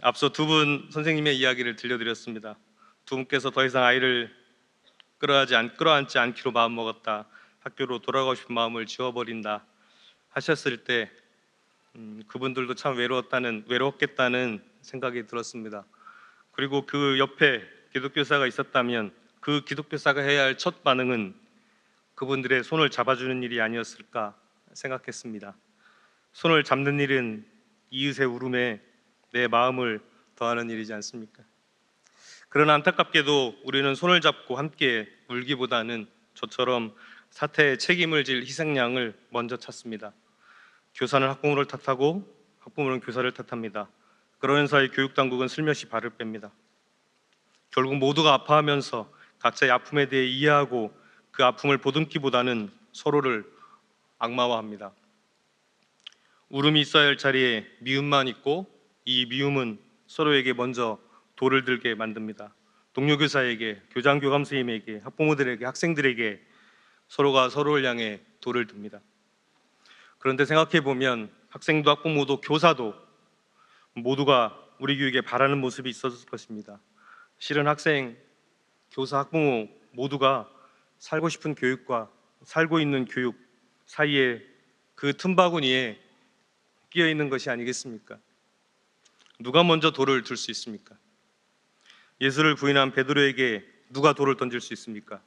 앞서 두 분 선생님의 이야기를 들려드렸습니다. 두 분께서 더 이상 아이를 끌어안지 않기로 마음먹었다. 학교로 돌아가고 싶은 마음을 지워버린다 하셨을 때 그분들도 참 외로웠겠다는 생각이 들었습니다. 그리고 그 옆에 기독교사가 있었다면 그 기독교사가 해야 할 첫 반응은 그분들의 손을 잡아주는 일이 아니었을까 생각했습니다. 손을 잡는 일은 이웃의 울음에 내 마음을 더하는 일이지 않습니까? 그러나 안타깝게도 우리는 손을 잡고 함께 울기보다는 저처럼 사태에 책임을 질 희생양을 먼저 찾습니다. 교사는 학부모를 탓하고 학부모는 교사를 탓합니다. 그러는 사이 교육당국은 슬며시 발을 뺍니다. 결국 모두가 아파하면서 각자의 아픔에 대해 이해하고 그 아픔을 보듬기보다는 서로를 악마화합니다. 울음이 있어야 할 자리에 미움만 있고 이 미움은 서로에게 먼저 돌을 들게 만듭니다. 동료 교사에게, 교장 교감 선생님에게, 학부모들에게, 학생들에게 서로가 서로를 향해 돌을 듭니다. 그런데 생각해 보면 학생도 학부모도 교사도 모두가 우리 교육에 바라는 모습이 있었을 것입니다. 실은 학생, 교사, 학부모 모두가 살고 싶은 교육과 살고 있는 교육 사이에 그 틈바구니에 끼어 있는 것이 아니겠습니까? 누가 먼저 돌을 들 수 있습니까? 예수를 부인한 베드로에게 누가 돌을 던질 수 있습니까?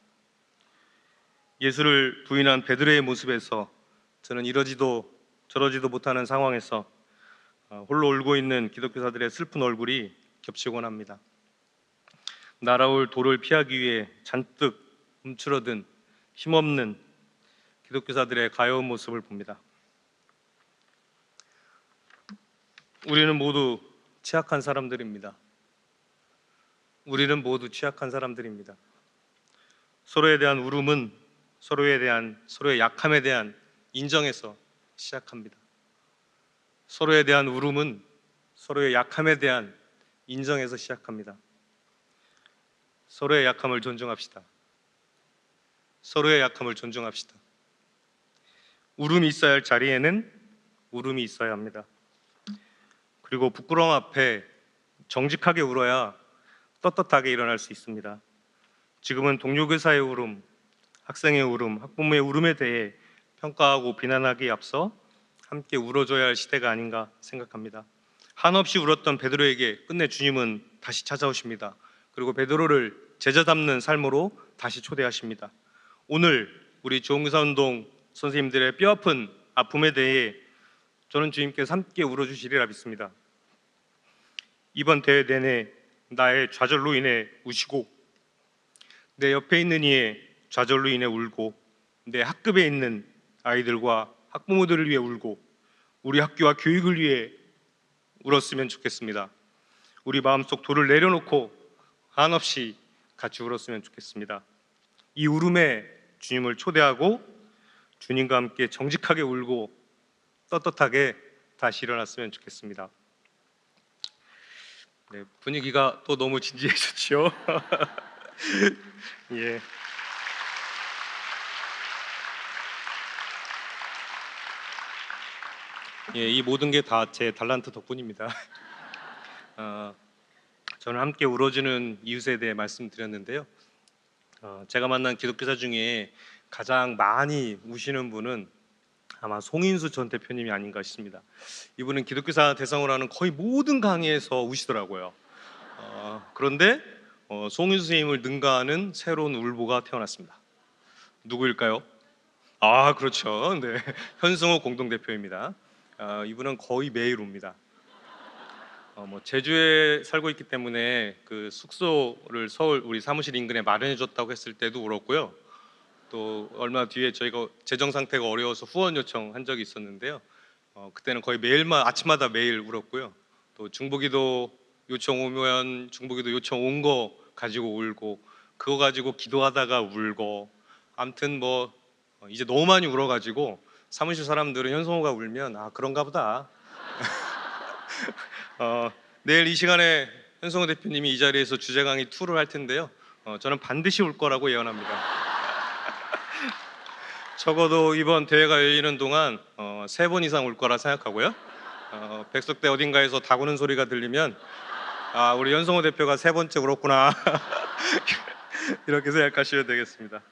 예수를 부인한 베드로의 모습에서 저는 이러지도 저러지도 못하는 상황에서 홀로 울고 있는 기독교사들의 슬픈 얼굴이 겹치곤 합니다. 날아올 돌을 피하기 위해 잔뜩 움츠러든 힘없는 기독교사들의 가여운 모습을 봅니다. 우리는 모두 취약한 사람들입니다. 우리는 모두 취약한 사람들입니다. 서로에 대한 울음은 서로의 약함에 대한 인정에서 시작합니다. 서로에 대한 울음은 서로의 약함에 대한 인정에서 시작합니다. 서로의 약함을 존중합시다. 서로의 약함을 존중합시다. 울음이 있어야 할 자리에는 울음이 있어야 합니다. 그리고 부끄러움 앞에 정직하게 울어야 떳떳하게 일어날 수 있습니다. 지금은 동료 교사의 울음, 학생의 울음, 학부모의 울음에 대해 평가하고 비난하기에 앞서 함께 울어줘야 할 시대가 아닌가 생각합니다. 한없이 울었던 베드로에게 끝내 주님은 다시 찾아오십니다. 그리고 베드로를 제자 잡는 삶으로 다시 초대하십니다. 오늘 우리 조홍교사운동 선생님들의 뼈아픈 아픔에 대해 저는 주님께서 함께 울어주시리라 믿습니다. 이번 대회 내내 나의 좌절로 인해 우시고 내 옆에 있는 이의 좌절로 인해 울고 내 학급에 있는 아이들과 학부모들을 위해 울고 우리 학교와 교육을 위해 울었으면 좋겠습니다. 우리 마음속 돌을 내려놓고 한없이 같이 울었으면 좋겠습니다. 이 울음에 주님을 초대하고 주님과 함께 정직하게 울고 떳떳하게 다시 일어났으면 좋겠습니다. 네, 분위기가 또 너무 진지해졌죠. 예. 예, 이 모든 게 다 제 달란트 덕분입니다. 저는 함께 울어주는 이웃에 대해 말씀드렸는데요. 제가 만난 기독교사 중에 가장 많이 우시는 분은 아마 송인수 전 대표님이 아닌가 싶습니다. 이분은 기독교사 대상으로 하는 거의 모든 강의에서 우시더라고요. 그런데 송인수 선생님을 능가하는 새로운 울보가 태어났습니다. 누구일까요? 아, 그렇죠. 네, 현승호 공동대표입니다. 이분은 거의 매일 웁니다. 제주에 살고 있기 때문에 그 숙소를 서울 우리 사무실 인근에 마련해줬다고 했을 때도 울었고요. 또 얼마 뒤에 저희가 재정 상태가 어려워서 후원 요청한 적이 있었는데요. 그때는 거의 아침마다 매일 울었고요. 또 중보기도 요청 오면 중보기도 요청 온 거 가지고 울고 그거 가지고 기도하다가 울고 아무튼 이제 너무 많이 울어가지고 사무실 사람들은 현성호가 울면 그런가 보다. 내일 이 시간에 현성호 대표님이 이 자리에서 주제 강의 2를 할 텐데요. 저는 반드시 울 거라고 예언합니다. 적어도 이번 대회가 열리는 동안 3번 이상 울 거라 생각하고요. 백석대 어딘가에서 다구는 소리가 들리면 우리 현성호 대표가 3번째 울었구나 이렇게 생각하시면 되겠습니다.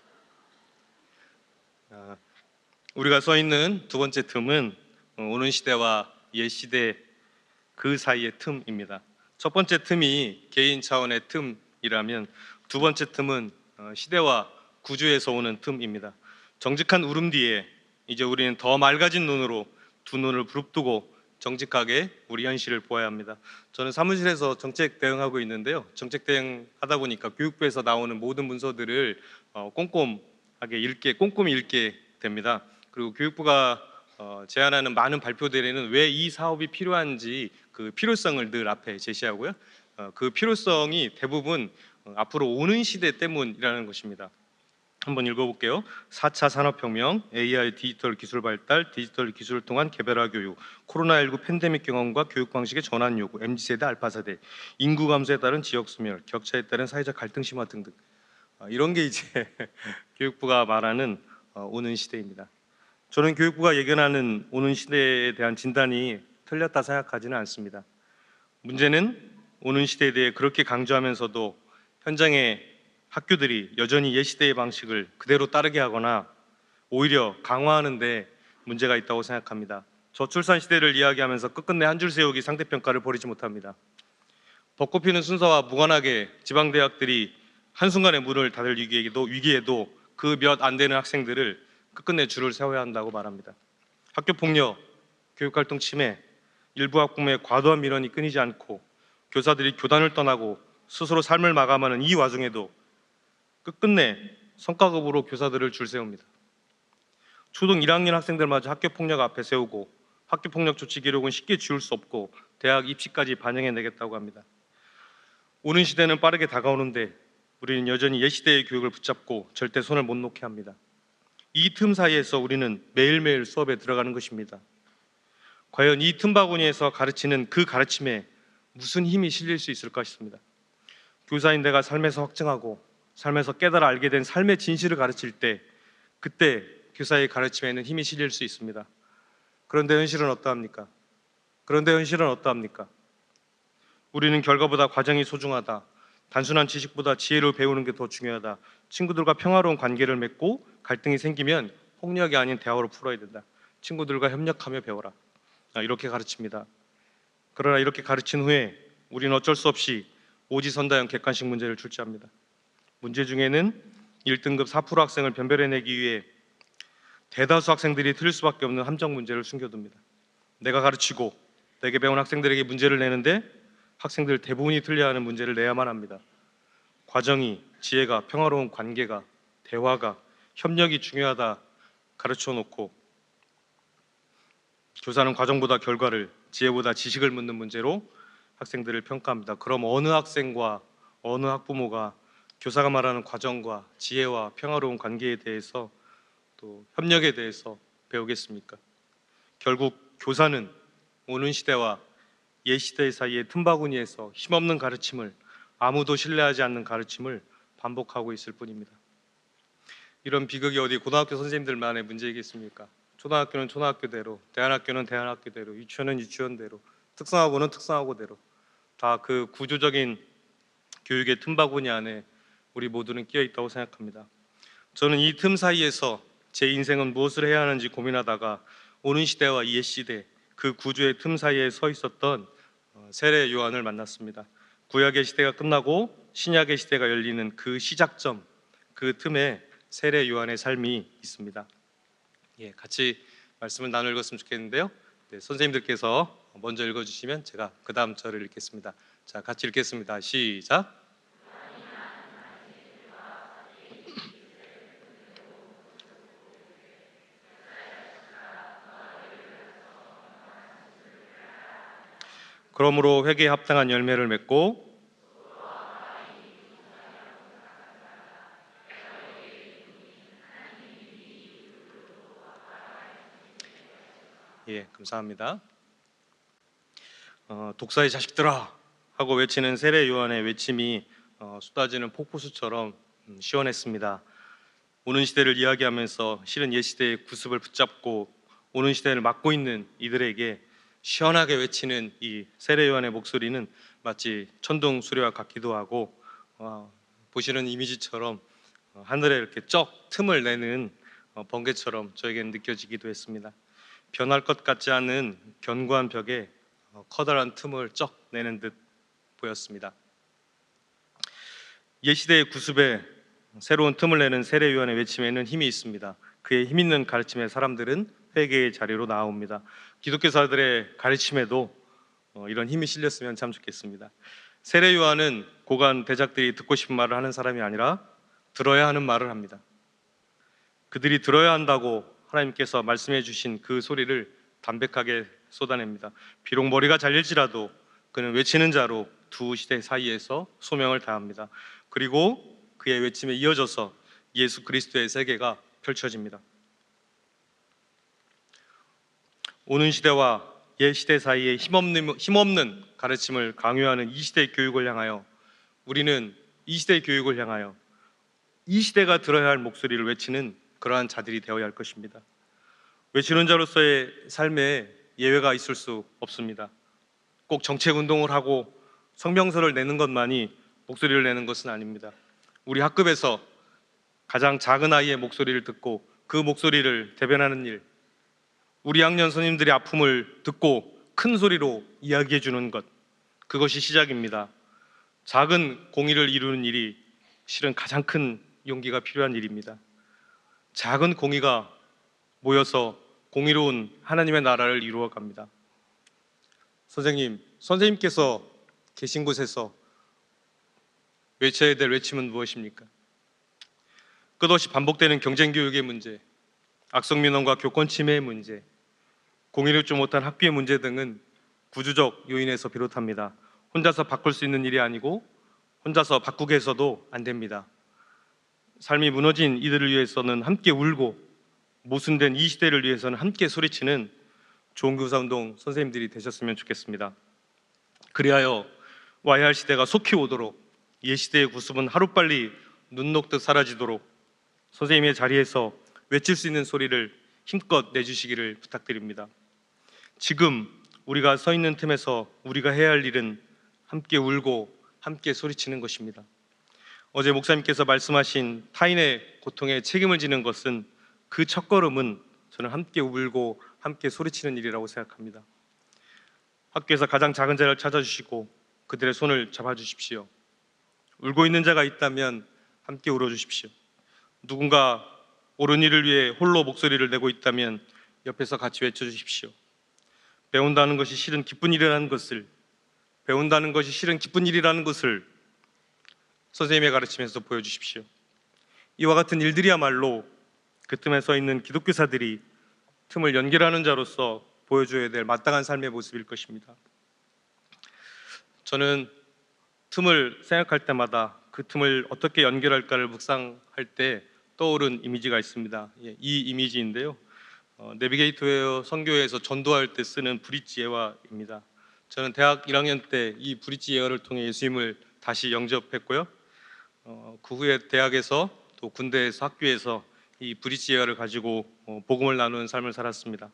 우리가 써 있는 두 번째 틈은 오는 시대와 옛 시대 그 사이의 틈입니다. 첫 번째 틈이 개인 차원의 틈이라면 두 번째 틈은 시대와 구조에서 오는 틈입니다. 정직한 울음 뒤에 이제 우리는 더 맑아진 눈으로 두 눈을 부릅뜨고 정직하게 우리 현실을 보아야 합니다. 저는 사무실에서 정책 대응하고 있는데요. 정책 대응하다 보니까 교육부에서 나오는 모든 문서들을 꼼꼼히 읽게 됩니다. 그리고 교육부가 제안하는 많은 발표들에는 왜 이 사업이 필요한지 그 필요성을 늘 앞에 제시하고요. 그 필요성이 대부분 앞으로 오는 시대 때문이라는 것입니다. 한번 읽어볼게요. 4차 산업혁명, AI 디지털 기술 발달, 디지털 기술을 통한 개별화 교육, 코로나19 팬데믹 경험과 교육 방식의 전환 요구, MZ세대, 알파세대, 인구 감소에 따른 지역 소멸, 격차에 따른 사회적 갈등 심화 등등. 이런 게 이제 교육부가 말하는 오는 시대입니다. 저는 교육부가 예견하는 오는 시대에 대한 진단이 틀렸다 생각하지는 않습니다. 문제는 오는 시대에 대해 그렇게 강조하면서도 현장의 학교들이 여전히 옛 시대의 방식을 그대로 따르게 하거나 오히려 강화하는 데 문제가 있다고 생각합니다. 저출산 시대를 이야기하면서 끝끝내 한 줄 세우기 상대평가를 버리지 못합니다. 벚꽃 피는 순서와 무관하게 지방대학들이 한순간에 문을 닫을 위기에도 그 몇 안 되는 학생들을 끝끝내 줄을 세워야 한다고 말합니다. 학교폭력, 교육활동 침해, 일부 학부모의 과도한 민원이 끊이지 않고 교사들이 교단을 떠나고 스스로 삶을 마감하는 이 와중에도 끝끝내 성과급으로 교사들을 줄 세웁니다. 초등 1학년 학생들마저 학교폭력 앞에 세우고 학교폭력 조치 기록은 쉽게 지울 수 없고 대학 입시까지 반영해내겠다고 합니다. 오는 시대는 빠르게 다가오는데 우리는 여전히 옛 시대의 교육을 붙잡고 절대 손을 못 놓게 합니다. 이 틈 사이에서 우리는 매일매일 수업에 들어가는 것입니다. 과연 이 틈바구니에서 가르치는 그 가르침에 무슨 힘이 실릴 수 있을까 싶습니다. 교사인 내가 삶에서 확증하고 삶에서 깨달아 알게 된 삶의 진실을 가르칠 때 그때 교사의 가르침에는 힘이 실릴 수 있습니다. 그런데 현실은 어떠합니까? 우리는 결과보다 과정이 소중하다. 단순한 지식보다 지혜를 배우는 게 더 중요하다. 친구들과 평화로운 관계를 맺고 갈등이 생기면 폭력이 아닌 대화로 풀어야 된다. 친구들과 협력하며 배워라. 이렇게 가르칩니다. 그러나 이렇게 가르친 후에 우리는 어쩔 수 없이 오지선다형 객관식 문제를 출제합니다. 문제 중에는 1등급 4% 학생을 변별해내기 위해 대다수 학생들이 틀릴 수밖에 없는 함정 문제를 숨겨둡니다. 내가 가르치고 내게 배운 학생들에게 문제를 내는데 학생들 대부분이 틀려하는 문제를 내야만 합니다. 과정이, 지혜가, 평화로운 관계가, 대화가, 협력이 중요하다 가르쳐 놓고 교사는 과정보다 결과를, 지혜보다 지식을 묻는 문제로 학생들을 평가합니다. 그럼 어느 학생과 어느 학부모가 교사가 말하는 과정과 지혜와 평화로운 관계에 대해서 또 협력에 대해서 배우겠습니까? 결국 교사는 오는 시대와 옛 시대 사이의 틈바구니에서 힘없는 가르침을, 아무도 신뢰하지 않는 가르침을 반복하고 있을 뿐입니다. 이런 비극이 어디 고등학교 선생님들만의 문제이겠습니까? 초등학교는 초등학교대로, 대안학교는 대안학교대로, 유치원은 유치원대로, 특성화고는 특성화고대로 다 그 구조적인 교육의 틈바구니 안에 우리 모두는 끼어 있다고 생각합니다. 저는 이 틈 사이에서 제 인생은 무엇을 해야 하는지 고민하다가 오는 시대와 옛 시대 그 구조의 틈 사이에 서 있었던 세례 요한을 만났습니다. 구약의 시대가 끝나고 신약의 시대가 열리는 그 시작점, 그 틈에 세례 요한의 삶이 있습니다. 같이 말씀을 나눠 읽었으면 좋겠는데요. 선생님들께서 먼저 읽어주시면 제가 그 다음 절을 읽겠습니다. 자, 같이 읽겠습니다. 시작. 그러므로 회개에 합당한 열매를 맺고 감사합니다. 독사의 자식들아 하고 외치는 세례 요한의 외침이 쏟아지는 폭포수처럼 시원했습니다. 오는 시대를 이야기하면서 실은 옛 시대의 구습을 붙잡고 오는 시대를 맡고 있는 이들에게 시원하게 외치는 이 세례 요한의 목소리는 마치 천둥 수레와 같기도 하고 보시는 이미지처럼 하늘에 이렇게 쩍 틈을 내는 번개처럼 저에게는 느껴지기도 했습니다. 변할 것 같지 않은 견고한 벽에 커다란 틈을 쩍 내는 듯 보였습니다. 옛시대의 구습에 새로운 틈을 내는 세례요한의 외침에는 힘이 있습니다. 그의 힘 있는 가르침에 사람들은 회개의 자리로 나옵니다. 기독교사들의 가르침에도 이런 힘이 실렸으면 참 좋겠습니다. 세례요한은 고관 대작들이 듣고 싶은 말을 하는 사람이 아니라 들어야 하는 말을 합니다. 그들이 들어야 한다고 하나님께서 말씀해 주신 그 소리를 담백하게 쏟아냅니다. 비록 머리가 잘릴지라도 그는 외치는 자로 두 시대 사이에서 소명을 다합니다. 그리고 그의 외침에 이어져서 예수 그리스도의 세계가 펼쳐집니다. 오는 시대와 옛 시대 사이에 힘없는 가르침을 강요하는 이 시대의 교육을 향하여 우리는 이 시대의 교육을 향하여 이 시대가 들어야 할 목소리를 외치는 그러한 자들이 되어야 할 것입니다. 외치는 자로서의 삶에 예외가 있을 수 없습니다. 꼭 정책운동을 하고 성명서를 내는 것만이 목소리를 내는 것은 아닙니다. 우리 학급에서 가장 작은 아이의 목소리를 듣고 그 목소리를 대변하는 일, 우리 학년 선생님들의 아픔을 듣고 큰 소리로 이야기해 주는 것, 그것이 시작입니다. 작은 공의를 이루는 일이 실은 가장 큰 용기가 필요한 일입니다. 작은 공의가 모여서 공의로운 하나님의 나라를 이루어 갑니다. 선생님께서 계신 곳에서 외쳐야 될 외침은 무엇입니까? 끝없이 반복되는 경쟁교육의 문제, 악성민원과 교권 침해의 문제, 공의롭지 못한 학교의 문제 등은 구조적 요인에서 비롯합니다. 혼자서 바꿀 수 있는 일이 아니고 혼자서 바꾸게 해서도 안 됩니다. 삶이 무너진 이들을 위해서는 함께 울고 모순된 이 시대를 위해서는 함께 소리치는 좋은 교사운동 선생님들이 되셨으면 좋겠습니다. 그리하여 와야 할 시대가 속히 오도록 옛 시대의 구습은 하루빨리 눈 녹듯 사라지도록 선생님의 자리에서 외칠 수 있는 소리를 힘껏 내주시기를 부탁드립니다. 지금 우리가 서 있는 틈에서 우리가 해야 할 일은 함께 울고 함께 소리치는 것입니다. 어제 목사님께서 말씀하신 타인의 고통에 책임을 지는 것은 그 첫걸음은 저는 함께 울고 함께 소리치는 일이라고 생각합니다. 학교에서 가장 작은 자를 찾아주시고 그들의 손을 잡아주십시오. 울고 있는 자가 있다면 함께 울어주십시오. 누군가 옳은 일을 위해 홀로 목소리를 내고 있다면 옆에서 같이 외쳐주십시오. 배운다는 것이 실은 기쁜 일이라는 것을 선생님의 가르침에서 보여주십시오. 이와 같은 일들이야말로 그 틈에 서 있는 기독교사들이 틈을 연결하는 자로서 보여줘야 될 마땅한 삶의 모습일 것입니다. 저는 틈을 생각할 때마다 그 틈을 어떻게 연결할까를 묵상할 때 떠오른 이미지가 있습니다. 이 이미지인데요. 내비게이터웨어 선교회에서 전도할 때 쓰는 브릿지 예화입니다. 저는 대학 1학년 때 이 브릿지 예화를 통해 예수님을 다시 영접했고요. 그 후에 대학에서 또 군대에서 학교에서 이 브릿지 예화를 가지고 복음을 나누는 삶을 살았습니다.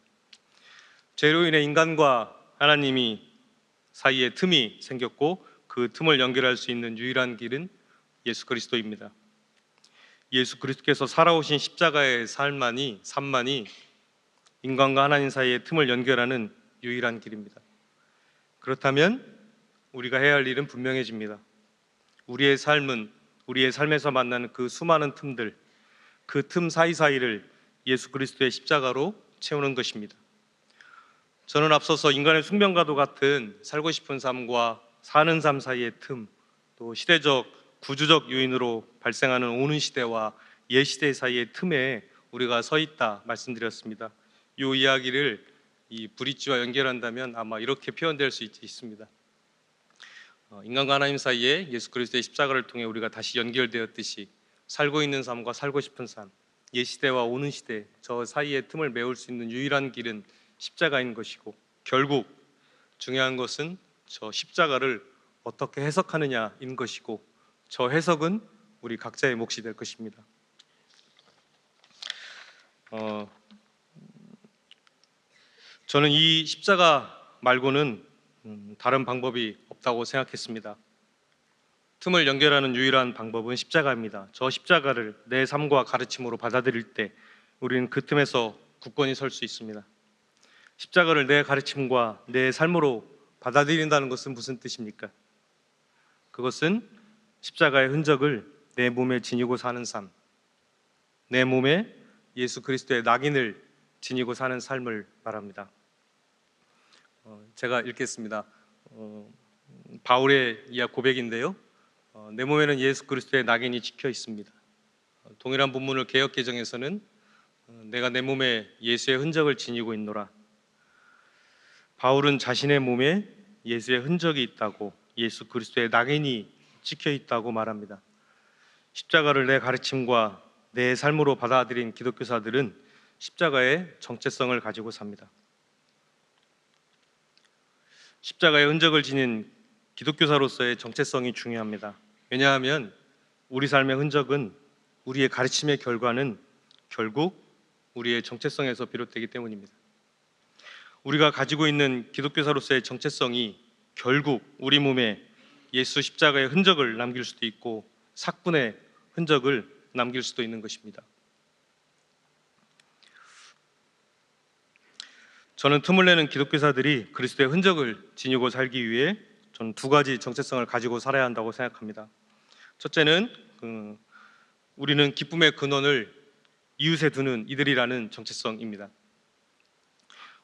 죄로 인해 인간과 하나님이 사이에 틈이 생겼고 그 틈을 연결할 수 있는 유일한 길은 예수 그리스도입니다. 예수 그리스도께서 살아오신 십자가의 삶만이 인간과 하나님 사이의 틈을 연결하는 유일한 길입니다. 그렇다면 우리가 해야 할 일은 분명해집니다. 우리의 삶에서 만나는 그 수많은 틈들, 그 틈 사이사이를 예수 그리스도의 십자가로 채우는 것입니다. 저는 앞서서 인간의 숙명과도 같은 살고 싶은 삶과 사는 삶 사이의 틈, 또 시대적, 구조적 요인으로 발생하는 오는 시대와 옛 시대 사이의 틈에 우리가 서 있다 말씀드렸습니다. 이 이야기를 이 브릿지와 연결한다면 아마 이렇게 표현될 수 있습니다. 인간과 하나님 사이에 예수 그리스도의 십자가를 통해 우리가 다시 연결되었듯이 살고 있는 삶과 살고 싶은 삶, 옛 시대와 오는 시대, 저 사이의 틈을 메울 수 있는 유일한 길은 십자가인 것이고, 결국 중요한 것은 저 십자가를 어떻게 해석하느냐인 것이고, 저 해석은 우리 각자의 몫이 될 것입니다. 저는 이 십자가 말고는 다른 방법이 없다고 생각했습니다. 틈을 연결하는 유일한 방법은 십자가입니다. 저 십자가를 내 삶과 가르침으로 받아들일 때 우리는 그 틈에서 굳건히 설 수 있습니다. 십자가를 내 가르침과 내 삶으로 받아들인다는 것은 무슨 뜻입니까? 그것은 십자가의 흔적을 내 몸에 지니고 사는 삶, 내 몸에 예수 그리스도의 낙인을 지니고 사는 삶을 말합니다. 제가 읽겠습니다. 바울의 이하 고백인데요. 내 몸에는 예수 그리스도의 낙인이 찍혀 있습니다. 동일한 본문을 개역 개정에서는 내가 내 몸에 예수의 흔적을 지니고 있노라. 바울은 자신의 몸에 예수의 흔적이 있다고, 예수 그리스도의 낙인이 찍혀 있다고 말합니다. 십자가를 내 가르침과 내 삶으로 받아들인 기독교사들은 십자가의 정체성을 가지고 삽니다. 십자가의 흔적을 지닌 기독교사로서의 정체성이 중요합니다. 왜냐하면 우리 삶의 흔적은, 우리의 가르침의 결과는 결국 우리의 정체성에서 비롯되기 때문입니다. 우리가 가지고 있는 기독교사로서의 정체성이 결국 우리 몸에 예수 십자가의 흔적을 남길 수도 있고 삭분의 흔적을 남길 수도 있는 것입니다. 저는 틈을 내는 기독교사들이 그리스도의 흔적을 지니고 살기 위해 저는 두 가지 정체성을 가지고 살아야 한다고 생각합니다. 첫째는 우리는 기쁨의 근원을 이웃에 두는 이들이라는 정체성입니다.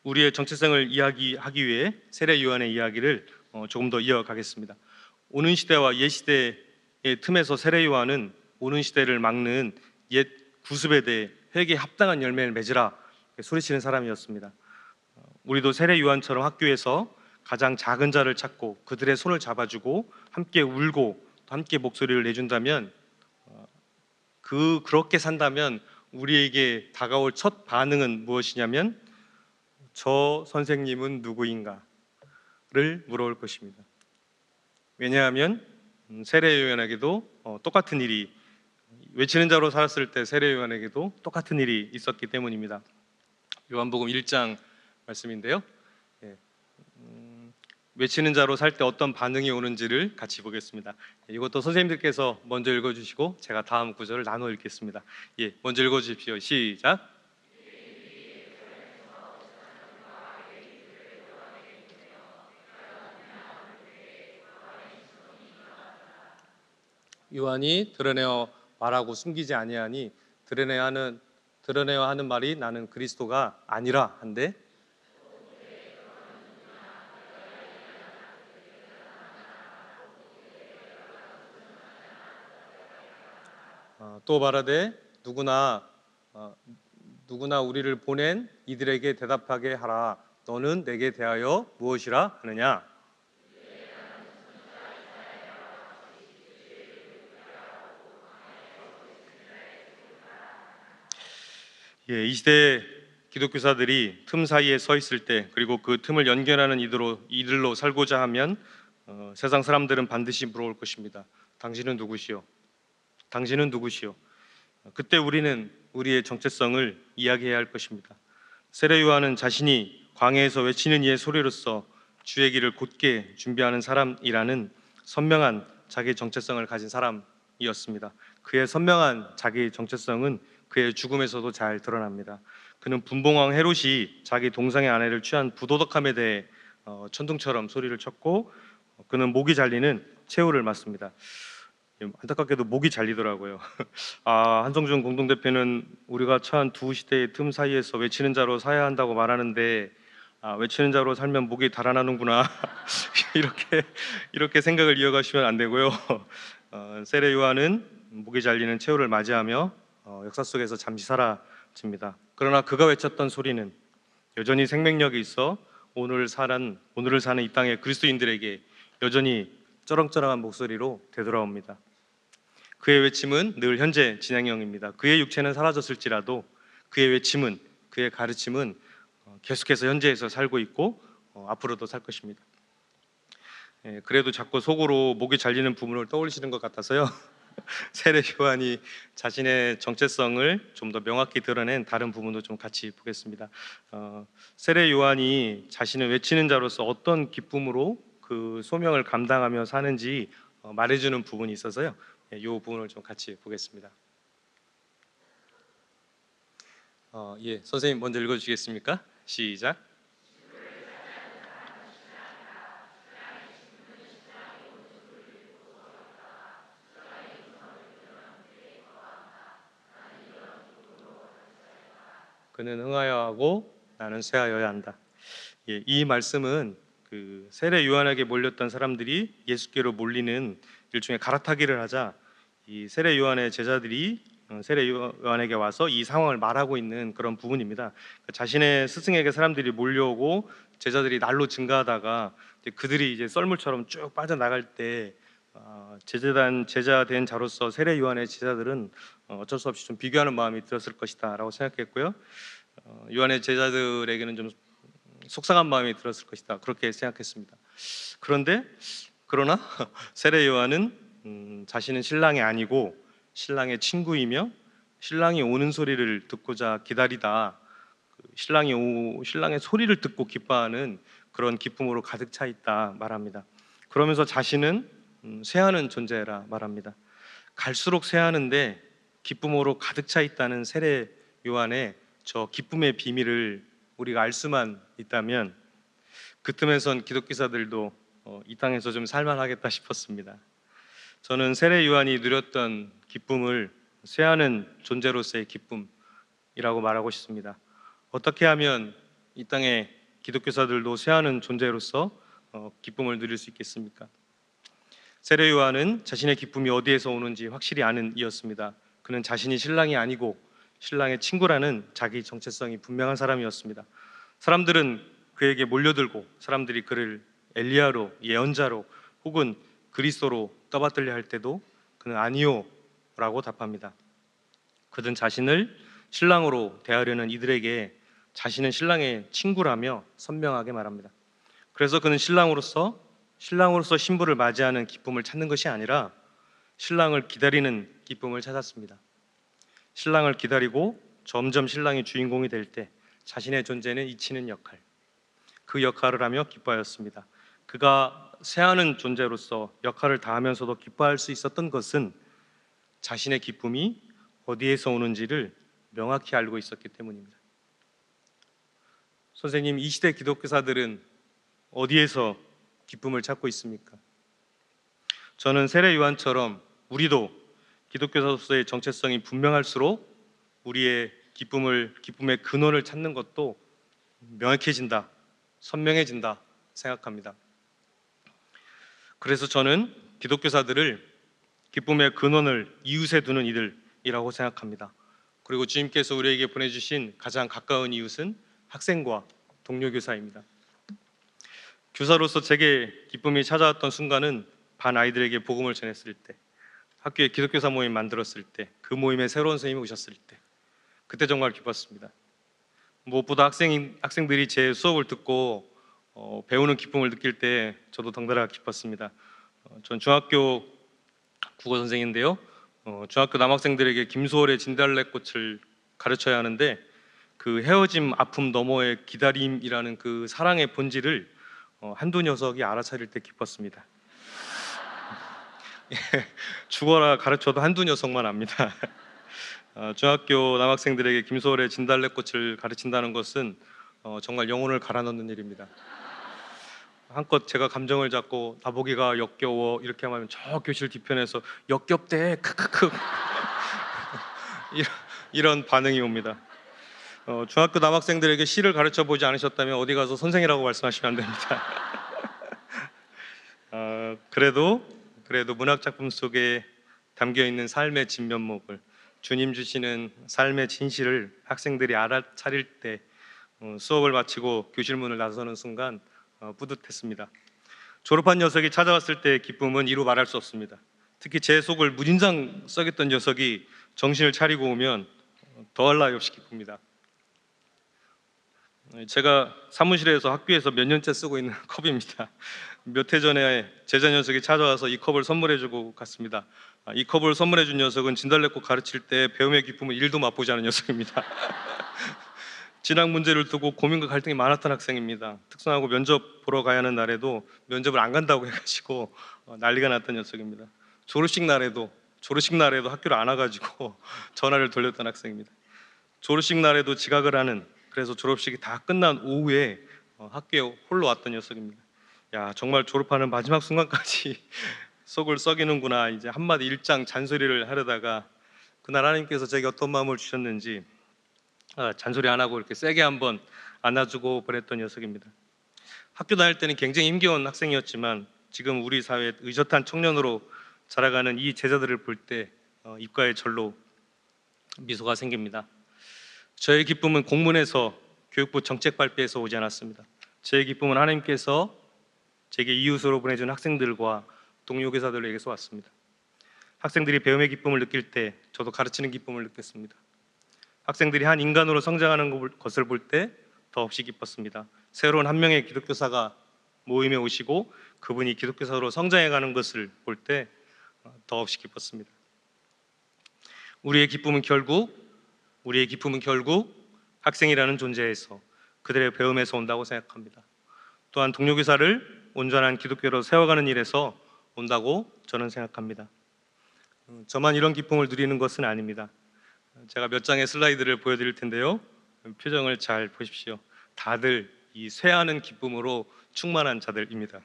우리의 정체성을 이야기하기 위해 세례 요한의 이야기를 조금 더 이어가겠습니다. 오는 시대와 옛 시대의 틈에서 세례 요한은 오는 시대를 막는 옛 구습에 대해 회개에 합당한 열매를 맺으라 소리치는 사람이었습니다. 우리도 세례 요한처럼 학교에서 가장 작은 자를 찾고 그들의 손을 잡아주고 함께 울고 함께 목소리를 내준다면, 그렇게 산다면 우리에게 다가올 첫 반응은 무엇이냐면 저 선생님은 누구인가를 물어올 것입니다. 왜냐하면 세례 요한에게도 똑같은 일이, 외치는 자로 살았을 때 세례 요한에게도 똑같은 일이 있었기 때문입니다. 요한복음 1장 말씀인데요. 외치는 자로 살 때 어떤 반응이 오는지를 같이 보겠습니다. 이것도 선생님들께서 먼저 읽어주시고 제가 다음 구절을 나눠 읽겠습니다. 먼저 읽어주십시오. 시작. 요한이 드러내어 말하고 숨기지 아니하니 드러내어 하는 말이 나는 그리스도가 아니라 한데, 또 말하되 누구나 우리를 보낸 이들에게 대답하게 하라. 너는 내게 대하여 무엇이라 하느냐? 이 시대의 기독교사들이 틈 사이에 서 있을 때, 그리고 그 틈을 연결하는 이들로 살고자 하면 세상 사람들은 반드시 물어올 것입니다. 당신은 누구시오? 당신은 누구시오? 그때 우리는 우리의 정체성을 이야기해야 할 것입니다. 세례 요한은 자신이 광야에서 외치는 이의 소리로서 주의 길을 곧게 준비하는 사람이라는 선명한 자기 정체성을 가진 사람이었습니다. 그의 선명한 자기 정체성은 그의 죽음에서도 잘 드러납니다. 그는 분봉왕 헤롯이 자기 동상의 아내를 취한 부도덕함에 대해 천둥처럼 소리를 쳤고, 그는 목이 잘리는 최후를 맞습니다. 안타깝게도 목이 잘리더라고요. 한성준 공동대표는 우리가 처한 두 시대의 틈 사이에서 외치는 자로 사야 한다고 말하는데, 외치는 자로 살면 목이 달아나는구나. 이렇게 생각을 이어가시면 안 되고요. 세례 요한은 목이 잘리는 최후를 맞이하며 역사 속에서 잠시 사라집니다. 그러나 그가 외쳤던 소리는 여전히 생명력이 있어 오늘을 사는 이 땅의 그리스도인들에게 여전히 쩌렁쩌렁한 목소리로 되돌아옵니다. 그의 외침은 늘 현재 진행형입니다. 그의 육체는 사라졌을지라도 그의 외침은, 그의 가르침은 계속해서 현재에서 살고 있고 앞으로도 살 것입니다. 그래도 자꾸 속으로 목이 잘리는 부분을 떠올리시는 것 같아서요. 세례 요한이 자신의 정체성을 좀 더 명확히 드러낸 다른 부분도 좀 같이 보겠습니다. 세례 요한이 자신을 외치는 자로서 어떤 기쁨으로 그 소명을 감당하며 사는지 말해주는 부분이 있어서요. 이 부분을 좀 같이 보겠습니다. 예, 선생님 먼저 읽어주시겠습니까? 시작. 그는 흥하여 하고 나는 쇠하여야 한다. 예, 이 말씀은 그 세례 요한에게 몰렸던 사람들이 예수께로 몰리는 일종의 갈아타기를 하자 이 세례 요한의 제자들이 세례 요한에게 와서 이 상황을 말하고 있는 그런 부분입니다. 자신의 스승에게 사람들이 몰려오고 제자들이 날로 증가하다가 이제 그들이 이제 썰물처럼 쭉 빠져나갈 때 제자 된 자로서 세례 요한의 제자들은 어쩔 수 없이 좀 비교하는 마음이 들었을 것이다라고 생각했고요. 요한의 제자들에게는 좀 속상한 마음이 들었을 것이다 그렇게 생각했습니다. 그러나 세례 요한은 자신은 신랑이 아니고 신랑의 친구이며 신랑이 오는 소리를 듣고자 기다리다 신랑의 소리를 듣고 기뻐하는 그런 기쁨으로 가득 차 있다 말합니다. 그러면서 자신은 쇠하는 존재라 말합니다. 갈수록 쇠하는데 기쁨으로 가득 차 있다는 세례 요한의 저 기쁨의 비밀을 우리가 알 수만 있다면 그 틈에선 기독교사들도 이 땅에서 좀 살만하겠다 싶었습니다. 저는 세례 요한이 누렸던 기쁨을 쇠하는 존재로서의 기쁨이라고 말하고 싶습니다. 어떻게 하면 이 땅에 기독교사들도 쇠하는 존재로서 기쁨을 누릴 수 있겠습니까? 세례 요한은 자신의 기쁨이 어디에서 오는지 확실히 아는 이였습니다. 그는 자신이 신랑이 아니고 신랑의 친구라는 자기 정체성이 분명한 사람이었습니다. 사람들은 그에게 몰려들고 사람들이 그를 엘리야로, 예언자로 혹은 그리스도로 떠받들려 할 때도 그는 아니요 라고 답합니다. 그는 자신을 신랑으로 대하려는 이들에게 자신은 신랑의 친구라며 선명하게 말합니다. 그래서 그는 신랑으로서 신부를 맞이하는 기쁨을 찾는 것이 아니라 신랑을 기다리는 기쁨을 찾았습니다. 신랑을 기다리고 점점 신랑이 주인공이 될 때 자신의 존재는 잊히는 역할, 그 역할을 하며 기뻐하였습니다. 그가 쇠하는 존재로서 역할을 다하면서도 기뻐할 수 있었던 것은 자신의 기쁨이 어디에서 오는지를 명확히 알고 있었기 때문입니다. 선생님, 이 시대 기독교사들은 어디에서 기쁨을 찾고 있습니까? 저는 세례 요한처럼 우리도 기독교사로서의 정체성이 분명할수록 우리의 기쁨의 근원을 찾는 것도 명확해진다, 선명해진다 생각합니다. 그래서 저는 기독교사들을 기쁨의 근원을 이웃에 두는 이들이라고 생각합니다. 그리고 주님께서 우리에게 보내주신 가장 가까운 이웃은 학생과 동료 교사입니다. 교사로서 제게 기쁨이 찾아왔던 순간은 반 아이들에게 복음을 전했을 때, 학교에 기독교사 모임 만들었을 때, 그 모임에 새로운 선생님이 오셨을 때, 그때 정말 기뻤습니다. 무엇보다 학생들이 제 수업을 듣고 배우는 기쁨을 느낄 때 저도 덩달아 기뻤습니다. 전 중학교 국어 선생인데요. 중학교 남학생들에게 김소월의 진달래꽃을 가르쳐야 하는데 그 헤어짐 아픔 너머의 기다림이라는 그 사랑의 본질을 한두 녀석이 알아차릴 때 기뻤습니다. 죽어라 가르쳐도 한두 녀석만 압니다. 중학교 남학생들에게 김소월의 진달래꽃을 가르친다는 것은 정말 영혼을 갈아넣는 일입니다. 한껏 제가 감정을 잡고 나보기가 역겨워 이렇게 하면 저 교실 뒤편에서 역겹대 크크크 이런 반응이 옵니다. 중학교 남학생들에게 시를 가르쳐 보지 않으셨다면 어디 가서 선생이라고 말씀하시면 안 됩니다. 그래도 문학 작품 속에 담겨 있는 삶의 진면목을, 주님 주시는 삶의 진실을 학생들이 알아차릴 때 수업을 마치고 교실 문을 나서는 순간 뿌듯했습니다. 졸업한 녀석이 찾아왔을 때의 기쁨은 이루 말할 수 없습니다. 특히 제 속을 무진장 썩였던 녀석이 정신을 차리고 오면 더할 나위 없이 기쁩니다. 제가 사무실에서 학교에서 몇 년째 쓰고 있는 컵입니다. 몇 해 전에 제자 녀석이 찾아와서 이 컵을 선물해주고 갔습니다. 이 컵을 선물해준 녀석은 진달래꽃 가르칠 때 배움의 기쁨을 1도 맛보지 않은 녀석입니다. 진학 문제를 두고 고민과 갈등이 많았던 학생입니다. 특성화고 면접 보러 가야 하는 날에도 면접을 안 간다고 해가지고 난리가 났던 녀석입니다. 졸업식 날에도 학교를 안 와가지고 전화를 돌렸던 학생입니다. 졸업식 날에도 지각을 하는, 그래서 졸업식이 다 끝난 오후에 학교에 홀로 왔던 녀석입니다. 야, 정말 졸업하는 마지막 순간까지 속을 썩이는구나. 이제 한마디 일장 잔소리를 하려다가 그날 하나님께서 제게 어떤 마음을 주셨는지 잔소리 안 하고 이렇게 세게 한번 안아주고 보냈던 녀석입니다. 학교 다닐 때는 굉장히 힘겨운 학생이었지만 지금 우리 사회에 의젓한 청년으로 자라가는 이 제자들을 볼 때 입가에 절로 미소가 생깁니다. 저의 기쁨은 공문에서, 교육부 정책 발표에서 오지 않았습니다. 저의 기쁨은 하나님께서 제게 이웃으로 보내준 학생들과 동료 교사들에게서 왔습니다. 학생들이 배움의 기쁨을 느낄 때 저도 가르치는 기쁨을 느꼈습니다. 학생들이 한 인간으로 성장하는 것을 볼 때 더없이 기뻤습니다. 새로운 한 명의 기독교사가 모임에 오시고 그분이 기독교사로 성장해가는 것을 볼 때 더없이 기뻤습니다. 우리의 기쁨은 결국 학생이라는 존재에서, 그들의 배움에서 온다고 생각합니다. 또한 동료 교사를 온전한 기독교로 세워가는 일에서 온다고 저는 생각합니다. 저만 이런 기쁨을 누리는 것은 아닙니다. 제가 몇 장의 슬라이드를 보여드릴 텐데요. 표정을 잘 보십시오. 다들 이 쇠하는 기쁨으로 충만한 자들입니다.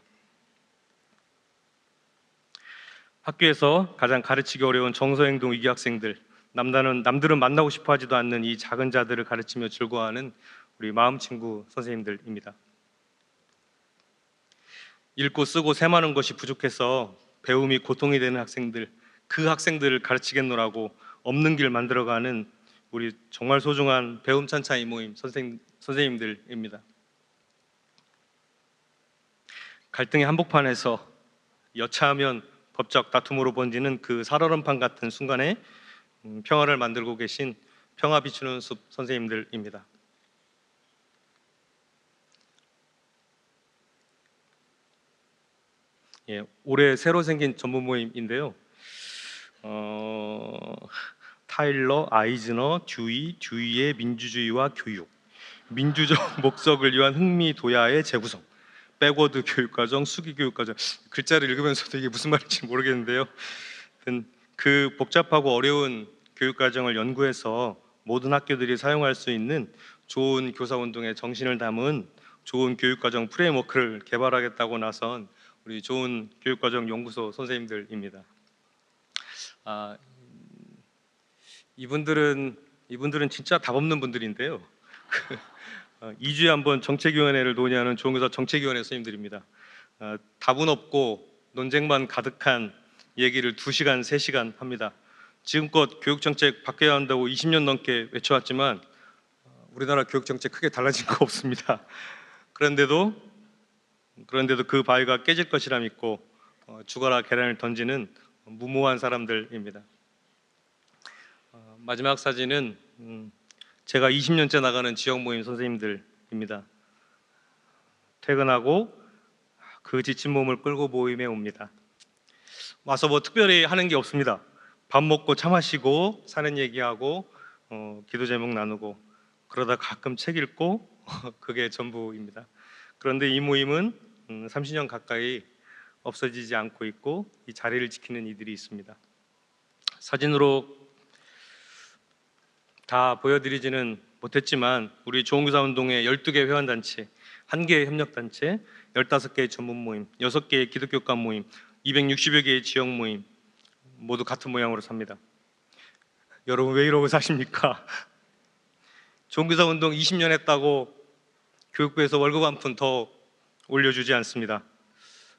학교에서 가장 가르치기 어려운 정서행동 위기 학생들, 남들은 만나고 싶어 하지도 않는 이 작은 자들을 가르치며 즐거워하는 우리 마음친구 선생님들입니다. 읽고 쓰고 셈하는 것이 부족해서 배움이 고통이 되는 학생들, 그 학생들을 가르치겠노라고 없는 길 만들어가는 우리 정말 소중한 배움 찬찬이 모임 선생님들입니다. 갈등의 한복판에서 여차하면 법적 다툼으로 번지는 그 살얼음판 같은 순간에 평화를 만들고 계신 평화 비추는 숲 선생님들입니다. 예, 올해 새로 생긴 전문 모임인데요. 타일러, 아이즈너, 듀이의 민주주의와 교육, 민주적 목적을 위한 흥미 도야의 재구성, 백워드 교육과정, 수기 교육과정. 글자를 읽으면서도 이게 무슨 말인지 모르겠는데요. 그 복잡하고 어려운 교육과정을 연구해서 모든 학교들이 사용할 수 있는 좋은 교사운동의 정신을 담은 좋은 교육과정 프레임워크를 개발하겠다고 나선 우리 좋은 교육과정 연구소 선생님들입니다. 이분들은 진짜 답 없는 분들인데요. 2주에 한번 정책위원회를 논의하는 좋은 교사 정책위원회 선생님들입니다. 답은 없고 논쟁만 가득한 얘기를 2시간, 3시간 합니다. 지금껏 교육정책 바뀌어야 한다고 20년 넘게 외쳐왔지만 우리나라 교육정책 크게 달라진 거 없습니다. 그런데도 그 바위가 깨질 것이라 믿고 죽어라 계란을 던지는 무모한 사람들입니다. 마지막 사진은 제가 20년째 나가는 지역 모임 선생님들입니다. 퇴근하고 그 지친 몸을 끌고 모임에 옵니다. 와서 뭐 특별히 하는 게 없습니다. 밥 먹고 차 마시고 사는 얘기하고 기도 제목 나누고 그러다 가끔 책 읽고 그게 전부입니다. 그런데 이 모임은 30년 가까이 없어지지 않고 있고 이 자리를 지키는 이들이 있습니다. 사진으로 다 보여드리지는 못했지만 우리 좋은교사운동의 12개 회원단체, 1개의 협력단체, 15개의 전문 모임, 6개의 기독교관 모임, 260여 개의 지역 모임 모두 같은 모양으로 삽니다. 여러분 왜 이러고 사십니까? 좋은교사운동 20년 했다고 교육부에서 월급 한 푼 더 올려주지 않습니다.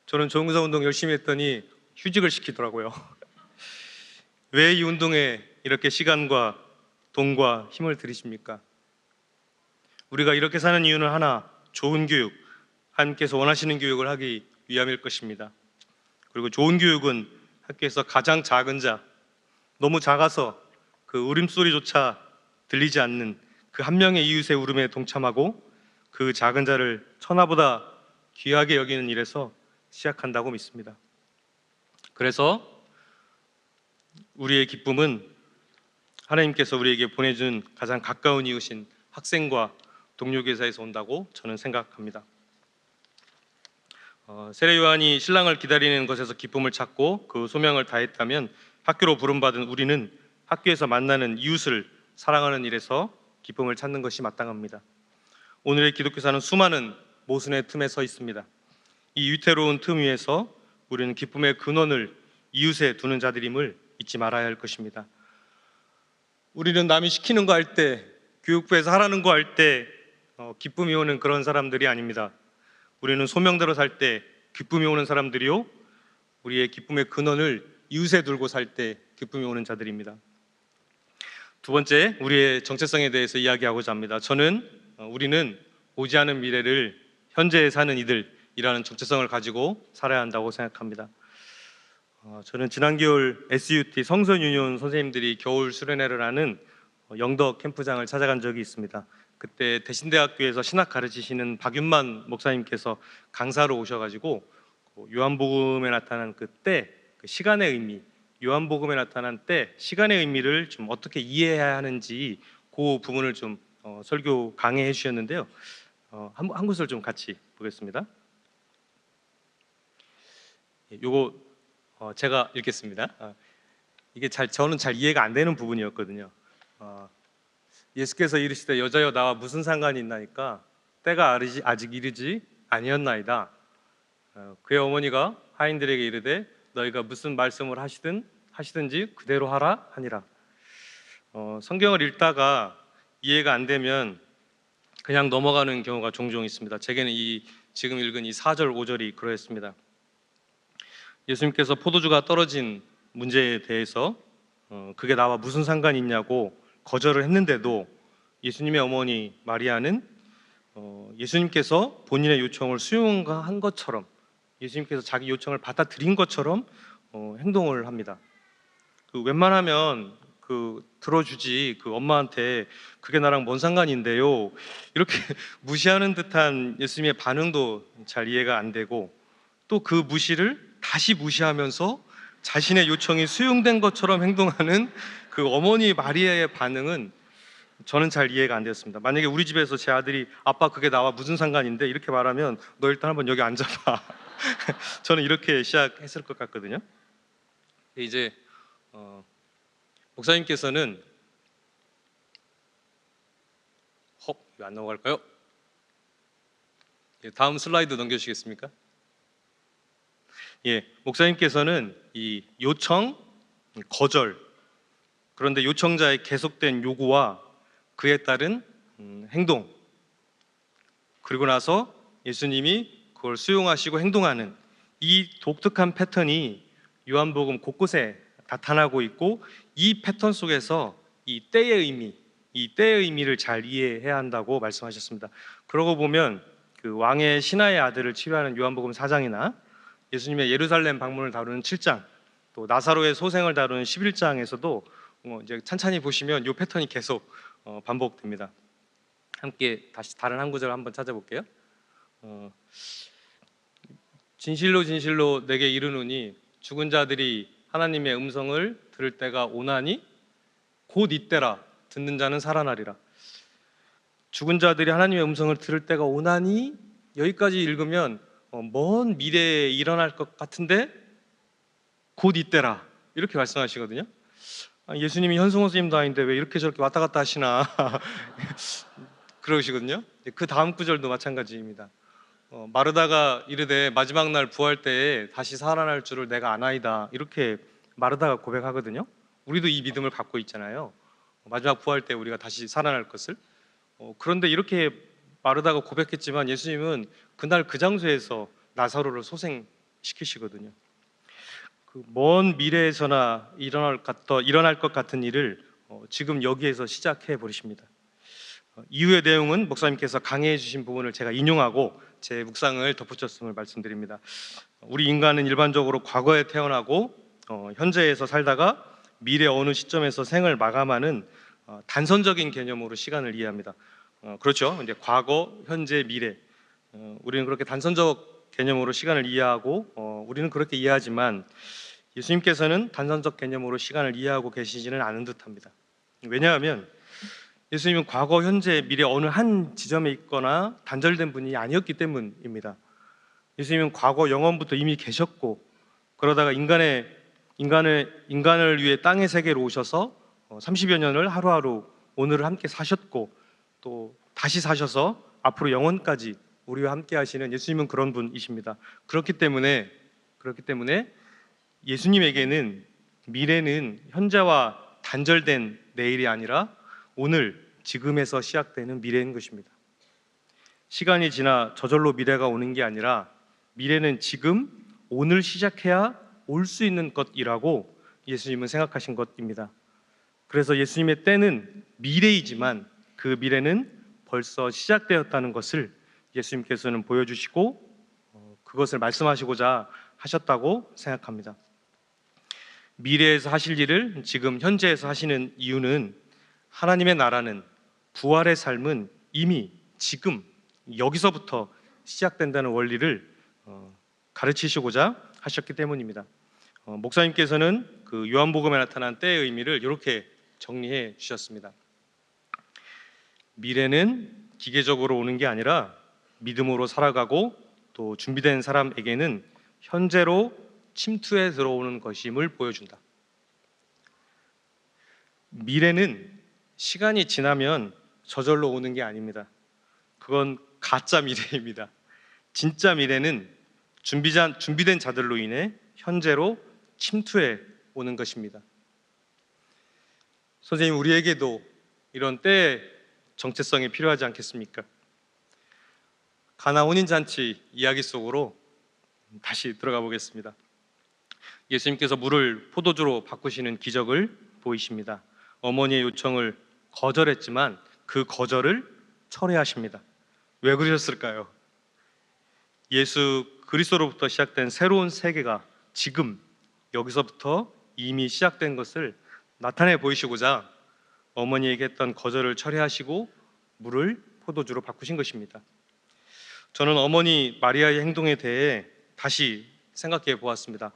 저는 좋은교사운동 열심히 했더니 휴직을 시키더라고요. 왜 이 운동에 이렇게 시간과 돈과 힘을 들이십니까? 우리가 이렇게 사는 이유는 하나, 좋은 교육, 하나님께서 원하시는 교육을 하기 위함일 것입니다. 그리고 좋은 교육은 학교에서 가장 작은 자, 너무 작아서 그 울음소리조차 들리지 않는 그 한 명의 이웃의 울음에 동참하고 그 작은 자를 천하보다 귀하게 여기는 일에서 시작한다고 믿습니다. 그래서 우리의 기쁨은 하나님께서 우리에게 보내준 가장 가까운 이웃인 학생과 동료 교사에서 온다고 저는 생각합니다. 세례 요한이 신랑을 기다리는 것에서 기쁨을 찾고 그 소명을 다했다면 학교로 부름받은 우리는 학교에서 만나는 이웃을 사랑하는 일에서 기쁨을 찾는 것이 마땅합니다. 오늘의 기독교사는 수많은 모순의 틈에 서 있습니다. 이 위태로운 틈 위에서 우리는 기쁨의 근원을 이웃에 두는 자들임을 잊지 말아야 할 것입니다. 우리는 남이 시키는 거 할 때, 교육부에서 하라는 거 할 때 기쁨이 오는 그런 사람들이 아닙니다. 우리는 소명대로 살 때 기쁨이 오는 사람들이요, 우리의 기쁨의 근원을 이웃에 두고 살 때 기쁨이 오는 자들입니다. 두 번째, 우리의 정체성에 대해서 이야기하고자 합니다. 우리는 오지 않은 미래를 현재에 사는 이들이라는 정체성을 가지고 살아야 한다고 생각합니다. 저는 지난 겨울 SUT 성선 유니온 선생님들이 겨울 수련회를 하는 영덕 캠프장을 찾아간 적이 있습니다. 그때 대신대학교에서 신학 가르치시는 박윤만 목사님께서 강사로 오셔가지고 요한복음에 나타난 그 시간의 의미, 요한복음에 나타난 때, 시간의 의미를 좀 어떻게 이해해야 하는지 그 부분을 좀 설교 강해해 주셨는데요. 한 구절 좀 같이 보겠습니다. 요거 제가 읽겠습니다. 이게 저는 잘 이해가 안 되는 부분이었거든요. 예수께서 이르시되 여자여 나와 무슨 상관이 있나이까 때가 아직 이르지 아니었나이다. 그의 어머니가 하인들에게 이르되 너희가 무슨 말씀을 하시든지 그대로 하라 하니라. 성경을 읽다가 이해가 안 되면 그냥 넘어가는 경우가 종종 있습니다. 제게는 지금 읽은 이 4절 5절이 그러했습니다. 예수님께서 포도주가 떨어진 문제에 대해서 그게 나와 무슨 상관이 있냐고 거절을 했는데도 예수님의 어머니 마리아는 예수님께서 본인의 요청을 수용한 것처럼, 예수님께서 자기 요청을 받아들인 것처럼 행동을 합니다. 웬만하면 들어주지 엄마한테 그게 나랑 뭔 상관인데요, 이렇게 무시하는 듯한 예수님의 반응도 잘 이해가 안 되고, 또 그 무시를 다시 무시하면서 자신의 요청이 수용된 것처럼 행동하는 그 어머니 마리아의 반응은 저는 잘 이해가 안 되었습니다. 만약에 우리 집에서 제 아들이 아빠 그게 나와 무슨 상관인데 이렇게 말하면 너 일단 한번 여기 앉아봐. 저는 이렇게 시작했을 것 같거든요. 이제 목사님께서는 왜 안 넘어갈까요? 다음 슬라이드 넘겨주시겠습니까? 목사님께서는 이 요청, 거절, 그런데 요청자의 계속된 요구와 그에 따른 행동, 그리고 나서 예수님이 그걸 수용하시고 행동하는 이 독특한 패턴이 요한복음 곳곳에 나타나고 있고, 이 패턴 속에서 이 때의 의미를 잘 이해해야 한다고 말씀하셨습니다. 그러고 보면 그 왕의 신하의 아들을 치료하는 요한복음 4장이나 예수님의 예루살렘 방문을 다루는 7장, 또 나사로의 소생을 다루는 11장에서도 이제 찬찬히 보시면 이 패턴이 계속 반복됩니다. 함께 다시 다른 한 구절 한번 찾아볼게요. 진실로 진실로 내게 이르노니 죽은 자들이 하나님의 음성을 들을 때가 오나니 곧 이때라. 듣는 자는 살아나리라. 죽은 자들이 하나님의 음성을 들을 때가 오나니, 여기까지 읽으면 먼 미래에 일어날 것 같은데 곧 이때라 이렇게 말씀하시거든요. 예수님이 현승호 선생님도 아닌데 왜 이렇게 저렇게 왔다 갔다 하시나 그러시거든요. 그 다음 구절도 마찬가지입니다. 마르다가 이르되 마지막 날 부활 때에 다시 살아날 줄을 내가 아나이다, 이렇게 마르다가 고백하거든요. 우리도 이 믿음을 갖고 있잖아요. 마지막 부활 때 우리가 다시 살아날 것을. 그런데 이렇게 마르다가 고백했지만 예수님은 그날 그 장소에서 나사로를 소생시키시거든요. 그 먼 미래에서나 일어날 것 같은 일을 지금 여기에서 시작해 버리십니다. 이후의 내용은 목사님께서 강해해 주신 부분을 제가 인용하고 제 묵상을 덧붙였음을 말씀드립니다. 우리 인간은 일반적으로 과거에 태어나고 현재에서 살다가 미래 어느 시점에서 생을 마감하는 단선적인 개념으로 시간을 이해합니다. 그렇죠. 이제 과거, 현재, 미래. 우리는 그렇게 단선적 개념으로 시간을 이해하고 우리는 그렇게 이해하지만 예수님께서는 단선적 개념으로 시간을 이해하고 계시지는 않은 듯합니다. 왜냐하면 예수님은 과거, 현재, 미래 어느 한 지점에 있거나 단절된 분이 아니었기 때문입니다. 예수님은 과거 영원부터 이미 계셨고, 그러다가 인간을 위해 땅의 세계로 오셔서 30여 년을 하루하루 오늘을 함께 사셨고, 또 다시 사셔서 앞으로 영원까지 우리와 함께 하시는 예수님은 그런 분이십니다. 그렇기 때문에 예수님에게는 미래는 현재와 단절된 내일이 아니라 오늘, 지금에서 시작되는 미래인 것입니다. 시간이 지나 저절로 미래가 오는 게 아니라 미래는 지금, 오늘 시작해야 올 수 있는 것이라고 예수님은 생각하신 것입니다. 그래서 예수님의 때는 미래이지만 그 미래는 벌써 시작되었다는 것을 예수님께서는 보여주시고 그것을 말씀하시고자 하셨다고 생각합니다. 미래에서 하실 일을 지금 현재에서 하시는 이유는 하나님의 나라는, 부활의 삶은 이미 지금 여기서부터 시작된다는 원리를 가르치시고자 하셨기 때문입니다. 목사님께서는 그 요한복음에 나타난 때의 의미를 이렇게 정리해 주셨습니다. 미래는 기계적으로 오는 게 아니라 믿음으로 살아가고 또 준비된 사람에게는 현재로 침투해 들어오는 것임을 보여준다. 미래는 시간이 지나면 저절로 오는 게 아닙니다. 그건 가짜 미래입니다. 진짜 미래는 준비된 자들로 인해 현재로 침투해 오는 것입니다. 선생님, 우리에게도 이런 때의 정체성이 필요하지 않겠습니까? 가나 혼인잔치 이야기 속으로 다시 들어가 보겠습니다. 예수님께서 물을 포도주로 바꾸시는 기적을 보이십니다. 어머니의 요청을 거절했지만 그 거절을 철회하십니다. 왜 그러셨을까요? 예수 그리스도로부터 시작된 새로운 세계가 지금 여기서부터 이미 시작된 것을 나타내 보이시고자 어머니에게 했던 거절을 철회하시고 물을 포도주로 바꾸신 것입니다. 저는 어머니 마리아의 행동에 대해 다시 생각해 보았습니다.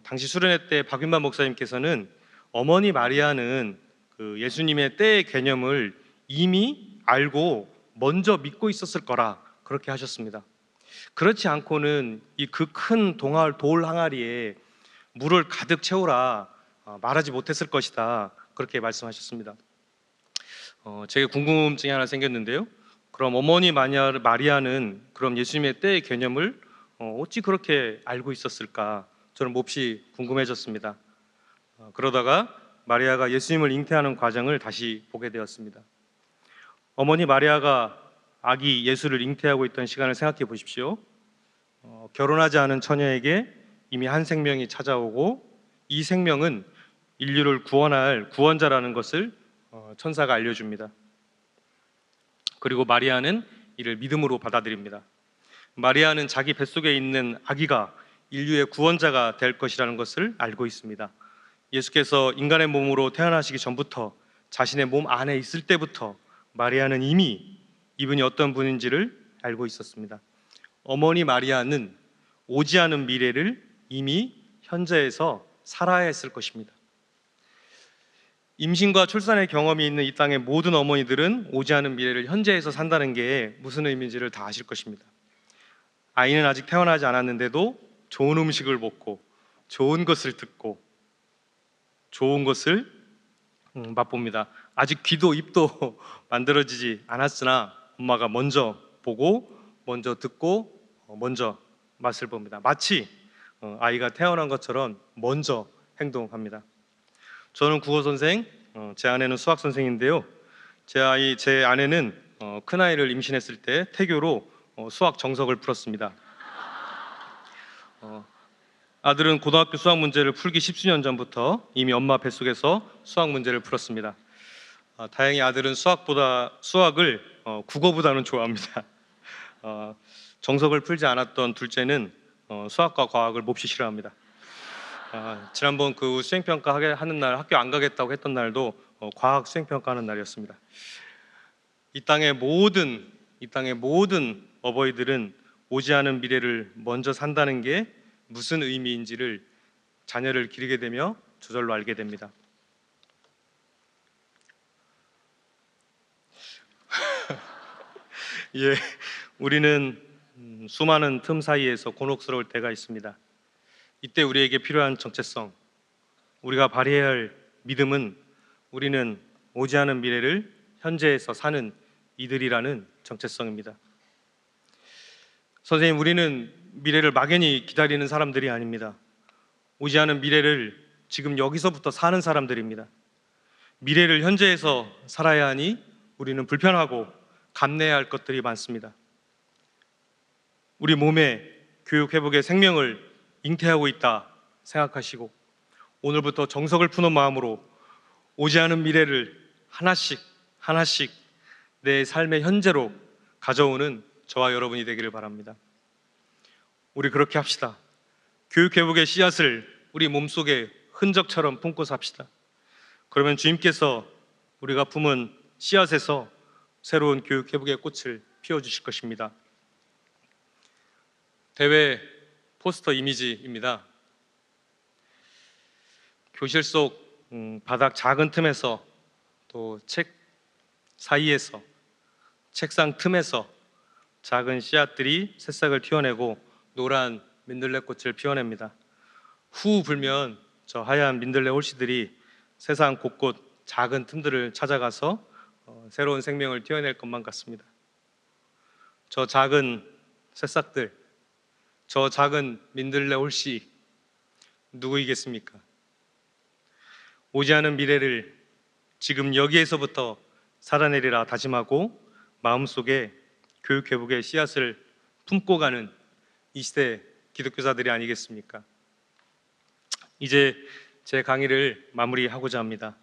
당시 수련회 때 박윤만 목사님께서는 어머니 마리아는 그 예수님의 때의 개념을 이미 알고 먼저 믿고 있었을 거라 그렇게 하셨습니다. 그렇지 않고는 이 그 큰 돌 항아리에 물을 가득 채우라 말하지 못했을 것이다 그렇게 말씀하셨습니다. 제게 궁금증이 하나 생겼는데요. 그럼 어머니 마리아는 그럼 예수님의 때의 개념을 어찌 그렇게 알고 있었을까? 저는 몹시 궁금해졌습니다. 그러다가 마리아가 예수님을 잉태하는 과정을 다시 보게 되었습니다. 어머니 마리아가 아기 예수를 잉태하고 있던 시간을 생각해 보십시오. 결혼하지 않은 처녀에게 이미 한 생명이 찾아오고 이 생명은 인류를 구원할 구원자라는 것을 천사가 알려줍니다. 그리고 마리아는 이를 믿음으로 받아들입니다. 마리아는 자기 뱃속에 있는 아기가 인류의 구원자가 될 것이라는 것을 알고 있습니다. 예수께서 인간의 몸으로 태어나시기 전부터, 자신의 몸 안에 있을 때부터 마리아는 이미 이분이 어떤 분인지를 알고 있었습니다. 어머니 마리아는 오지 않은 미래를 이미 현재에서 살아야 했을 것입니다. 임신과 출산의 경험이 있는 이 땅의 모든 어머니들은 오지 않은 미래를 현재에서 산다는 게 무슨 의미인지를 다 아실 것입니다. 아이는 아직 태어나지 않았는데도 좋은 음식을 먹고 좋은 것을 듣고 좋은 것을 맛봅니다. 아직 귀도 입도 만들어지지 않았으나 엄마가 먼저 보고 먼저 듣고 먼저 맛을 봅니다. 마치 아이가 태어난 것처럼 먼저 행동합니다. 저는 국어 선생, 제 아내는 수학 선생인데요. 제 아내는 큰 아이를 임신했을 때 태교로 수학 정석을 풀었습니다. 아들은 고등학교 수학 문제를 풀기 십수년 전부터 이미 엄마 뱃속에서 수학 문제를 풀었습니다. 다행히 아들은 수학을 국어보다는 좋아합니다. 정석을 풀지 않았던 둘째는 수학과 과학을 몹시 싫어합니다. 지난번 그 수행평가 하는 날 학교 안 가겠다고 했던 날도 과학 수행평가 하는 날이었습니다. 이 땅의 모든 어버이들은 오지 않은 미래를 먼저 산다는 게 무슨 의미인지를 자녀를 기르게 되며 저절로 알게 됩니다. 예, 우리는 수많은 틈 사이에서 곤혹스러울 때가 있습니다. 이때 우리에게 필요한 정체성, 우리가 발휘해야 할 믿음은 우리는 오지 않은 미래를 현재에서 사는 이들이라는 정체성입니다. 선생님, 우리는 미래를 막연히 기다리는 사람들이 아닙니다. 오지 않은 미래를 지금 여기서부터 사는 사람들입니다. 미래를 현재에서 살아야 하니 우리는 불편하고 감내해야 할 것들이 많습니다. 우리 몸에 교육 회복의 생명을 잉태하고 있다 생각하시고 오늘부터 정석을 푸는 마음으로 오지 않은 미래를 하나씩 하나씩 내 삶의 현재로 가져오는 저와 여러분이 되기를 바랍니다. 우리 그렇게 합시다. 교육 회복의 씨앗을 우리 몸속에 흔적처럼 품고 삽시다. 그러면 주님께서 우리가 품은 씨앗에서 새로운 교육 회복의 꽃을 피워주실 것입니다. 대회 포스터 이미지입니다. 교실 속 바닥 작은 틈에서 또 책 사이에서 책상 틈에서 작은 씨앗들이 새싹을 튀어내고 노란 민들레꽃을 피워냅니다. 후 불면 저 하얀 민들레 홀씨들이 세상 곳곳 작은 틈들을 찾아가서 새로운 생명을 튀어낼 것만 같습니다. 저 작은 새싹들, 저 작은 민들레 홀씨 누구이겠습니까? 오지 않은 미래를 지금 여기에서부터 살아내리라 다짐하고 마음속에 교육 회복의 씨앗을 품고 가는 이 시대 기독교사들이 아니겠습니까? 이제 제 강의를 마무리하고자 합니다.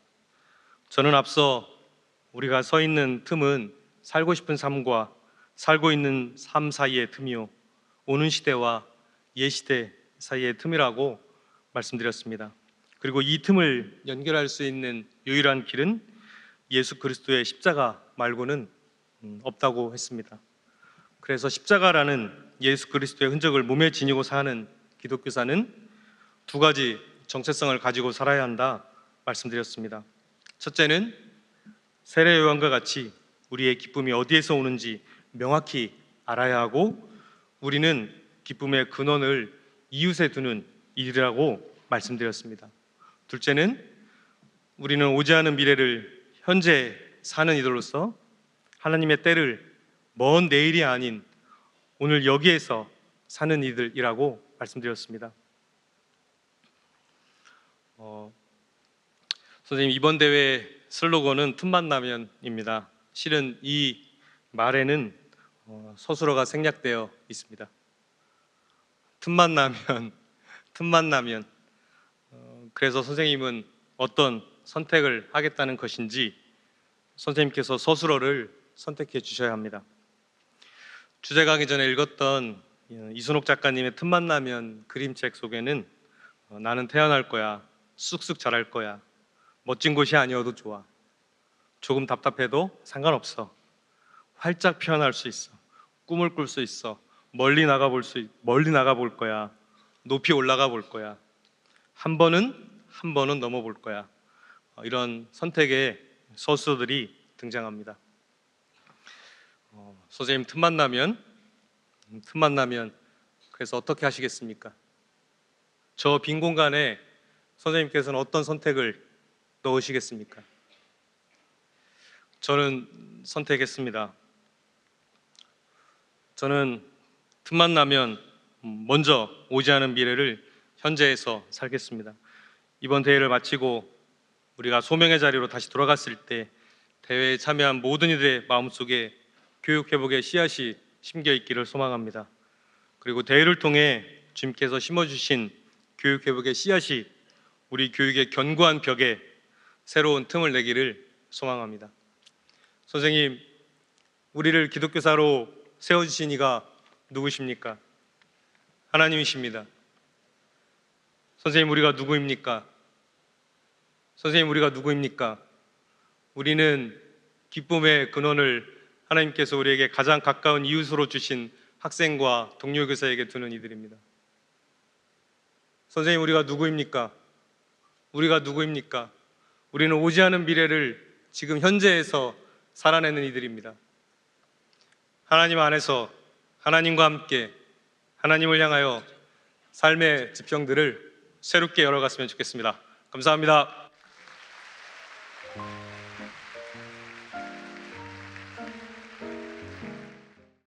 저는 앞서 우리가 서 있는 틈은 살고 싶은 삶과 살고 있는 삶 사이의 틈이요, 오는 시대와 옛 시대 사이의 틈이라고 말씀드렸습니다. 그리고 이 틈을 연결할 수 있는 유일한 길은 예수 그리스도의 십자가 말고는 없다고 했습니다. 그래서 십자가라는 예수 그리스도의 흔적을 몸에 지니고 사는 기독교사는 두 가지 정체성을 가지고 살아야 한다 말씀드렸습니다. 첫째는 세례 요한과 같이 우리의 기쁨이 어디에서 오는지 명확히 알아야 하고, 우리는 기쁨의 근원을 이웃에 두는 일이라고 말씀드렸습니다. 둘째는 우리는 오지 않은 미래를 현재 사는 이들로서 하나님의 때를 먼 내일이 아닌 오늘 여기에서 사는 이들이라고 말씀드렸습니다. 선생님, 이번 대회 슬로건은 틈만 나면입니다. 실은 이 말에는 서술어가 생략되어 있습니다. 틈만 나면, 틈만 나면. 그래서 선생님은 어떤 선택을 하겠다는 것인지 선생님께서 서술어를 선택해 주셔야 합니다. 주제 강의 전에 읽었던 이순옥 작가님의 틈만 나면 그림책 속에는 나는 태어날 거야, 쑥쑥 자랄 거야, 멋진 곳이 아니어도 좋아, 조금 답답해도 상관없어, 활짝 피어날 수 있어, 꿈을 꿀 수 있어, 멀리 나가볼 거야, 높이 올라가 볼 거야, 한 번은 넘어볼 거야, 이런 선택의 서술들이 등장합니다. 선생님, 틈만 나면 그래서 어떻게 하시겠습니까? 저 빈 공간에 선생님께서는 어떤 선택을 넣으시겠습니까? 저는 선택했습니다. 저는 틈만 나면 먼저 오지 않은 미래를 현재에서 살겠습니다. 이번 대회를 마치고 우리가 소명의 자리로 다시 돌아갔을 때 대회에 참여한 모든 이들의 마음속에 교육 회복의 씨앗이 심겨 있기를 소망합니다. 그리고 대회를 통해 주님께서 심어주신 교육 회복의 씨앗이 우리 교육의 견고한 벽에 새로운 틈을 내기를 소망합니다. 선생님, 우리를 기독교사로 세워주신 이가 누구십니까? 하나님이십니다. 선생님, 우리가 누구입니까? 선생님, 우리가 누구입니까? 우리는 기쁨의 근원을 하나님께서 우리에게 가장 가까운 이웃으로 주신 학생과 동료 교사에게 두는 이들입니다. 선생님, 우리가 누구입니까? 우리가 누구입니까? 우리는 오지 않은 미래를 지금 현재에서 살아내는 이들입니다. 하나님 안에서 하나님과 함께 하나님을 향하여 삶의 지평들을 새롭게 열어갔으면 좋겠습니다. 감사합니다.